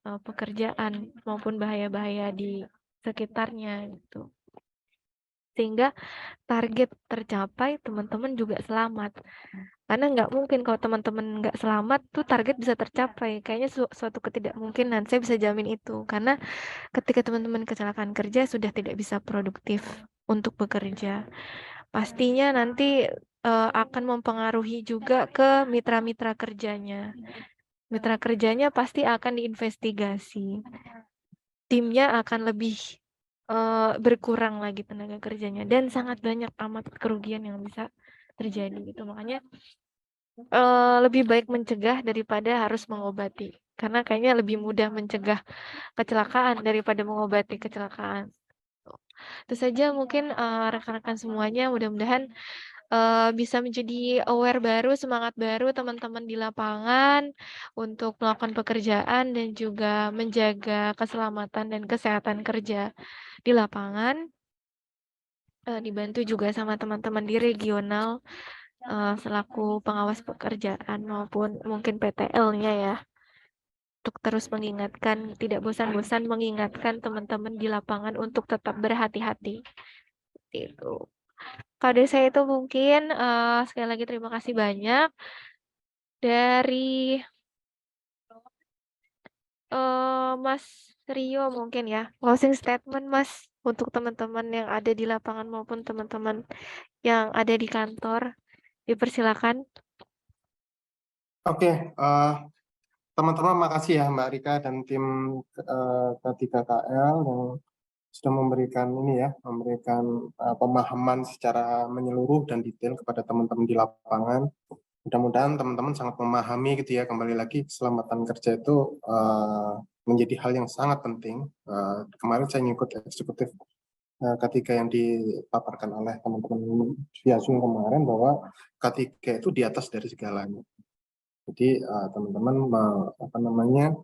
pekerjaan maupun bahaya-bahaya di sekitarnya gitu. Sehingga target tercapai, teman-teman juga selamat. Karena nggak mungkin kalau teman-teman nggak selamat tuh target bisa tercapai. Kayaknya suatu ketidakmungkinan, saya bisa jamin itu. Karena ketika teman-teman kecelakaan kerja sudah tidak bisa produktif untuk bekerja. Pastinya nanti akan mempengaruhi juga ke mitra-mitra kerjanya. Mitra kerjanya pasti akan diinvestigasi. Timnya akan lebih berkurang lagi tenaga kerjanya dan sangat banyak amat kerugian yang bisa terjadi gitu. Makanya lebih baik mencegah daripada harus mengobati. Karena kayaknya lebih mudah mencegah kecelakaan daripada mengobati kecelakaan. Itu saja mungkin rekan-rekan semuanya, mudah-mudahan bisa menjadi aware baru, semangat baru teman-teman di lapangan untuk melakukan pekerjaan dan juga menjaga keselamatan dan kesehatan kerja di lapangan. Dibantu juga sama teman-teman di regional selaku pengawas pekerjaan maupun mungkin PTL-nya ya. Untuk terus mengingatkan, tidak bosan-bosan mengingatkan teman-teman di lapangan untuk tetap berhati-hati. Itu. Kalau dari saya itu mungkin sekali lagi terima kasih banyak dari Mas Rio mungkin ya, closing statement Mas untuk teman-teman yang ada di lapangan maupun teman-teman yang ada di kantor, dipersilakan. Oke, teman-teman makasih ya Mbak Rika dan tim K3KL yang sudah memberikan pemahaman secara menyeluruh dan detail kepada teman-teman di lapangan. Mudah-mudahan teman-teman sangat memahami gitu ya, kembali lagi keselamatan kerja itu menjadi hal yang sangat penting. Kemarin saya ngikut eksekutif K3 yang dipaparkan oleh teman-teman via Zoom kemarin bahwa K3 itu di atas dari segalanya. Jadi teman-teman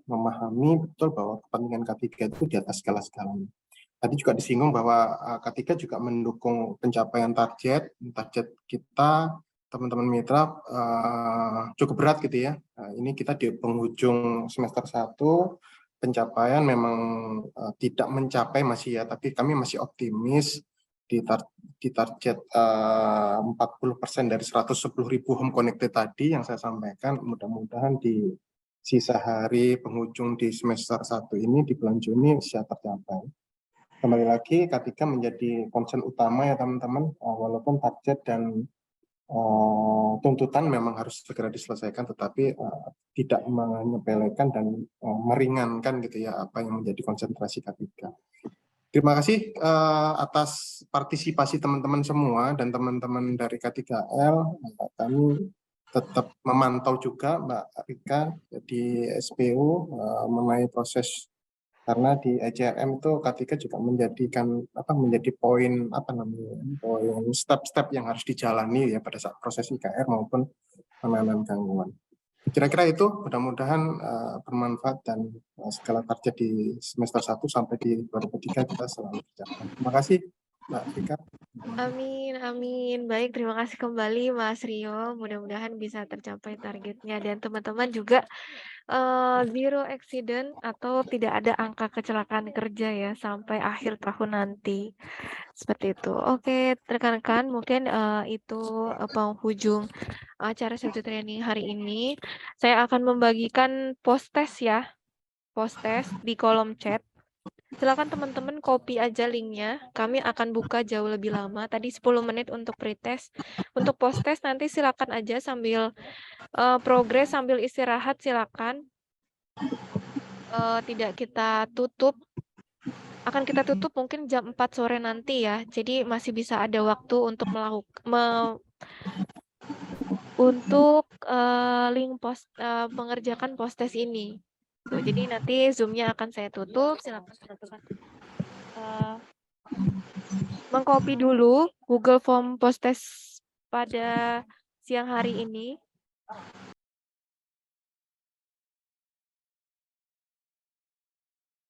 memahami betul bahwa kepentingan K3 itu di atas segala-segalanya. Tadi juga disinggung bahwa K3 juga mendukung pencapaian target kita, teman-teman mitra cukup berat gitu ya. Ini kita di penghujung semester 1, pencapaian memang tidak mencapai masih ya, tapi kami masih optimis di target 40% dari 110.000 home connected tadi yang saya sampaikan. Mudah-mudahan di sisa hari penghujung di semester 1 ini di bulan Juni bisa tercapai. Kembali lagi K3 menjadi concern utama ya teman-teman, walaupun target dan tuntutan memang harus segera diselesaikan, tetapi tidak menyepelekan dan meringankan gitu ya apa yang menjadi konsentrasi K3. Terima kasih atas partisipasi teman-teman semua dan teman-teman dari K3KL. Kami tetap memantau juga Mbak Rika di SPU mengenai proses, karena di ECRM itu K3 juga menjadi poin poin step-step yang harus dijalani ya pada saat proses IKR maupun penanganan gangguan. Kira-kira itu, mudah-mudahan bermanfaat dan segala target di semester 1 sampai di 2003 kita selalu tercapai. Terima kasih Mbak Rika. Amin, amin. Baik, terima kasih kembali Mas Rio. Mudah-mudahan bisa tercapai targetnya dan teman-teman juga zero accident atau tidak ada angka kecelakaan kerja ya sampai akhir tahun nanti. Seperti itu. Oke, rekan-rekan, mungkin itu penghujung acara safety training hari ini. Saya akan membagikan post test ya. Post test di kolom chat. Silakan teman-teman copy aja linknya. Kami akan buka jauh lebih lama. Tadi 10 menit untuk pretest. Untuk post test nanti silakan aja sambil progres, sambil istirahat silakan. Tidak kita tutup. Akan kita tutup mungkin jam 4 sore nanti ya. Jadi masih bisa ada waktu untuk untuk link mengerjakan post test ini. Tuh, jadi nanti Zoom-nya akan saya tutup. Silakan teman-teman mengcopy dulu Google Form post test pada siang hari ini.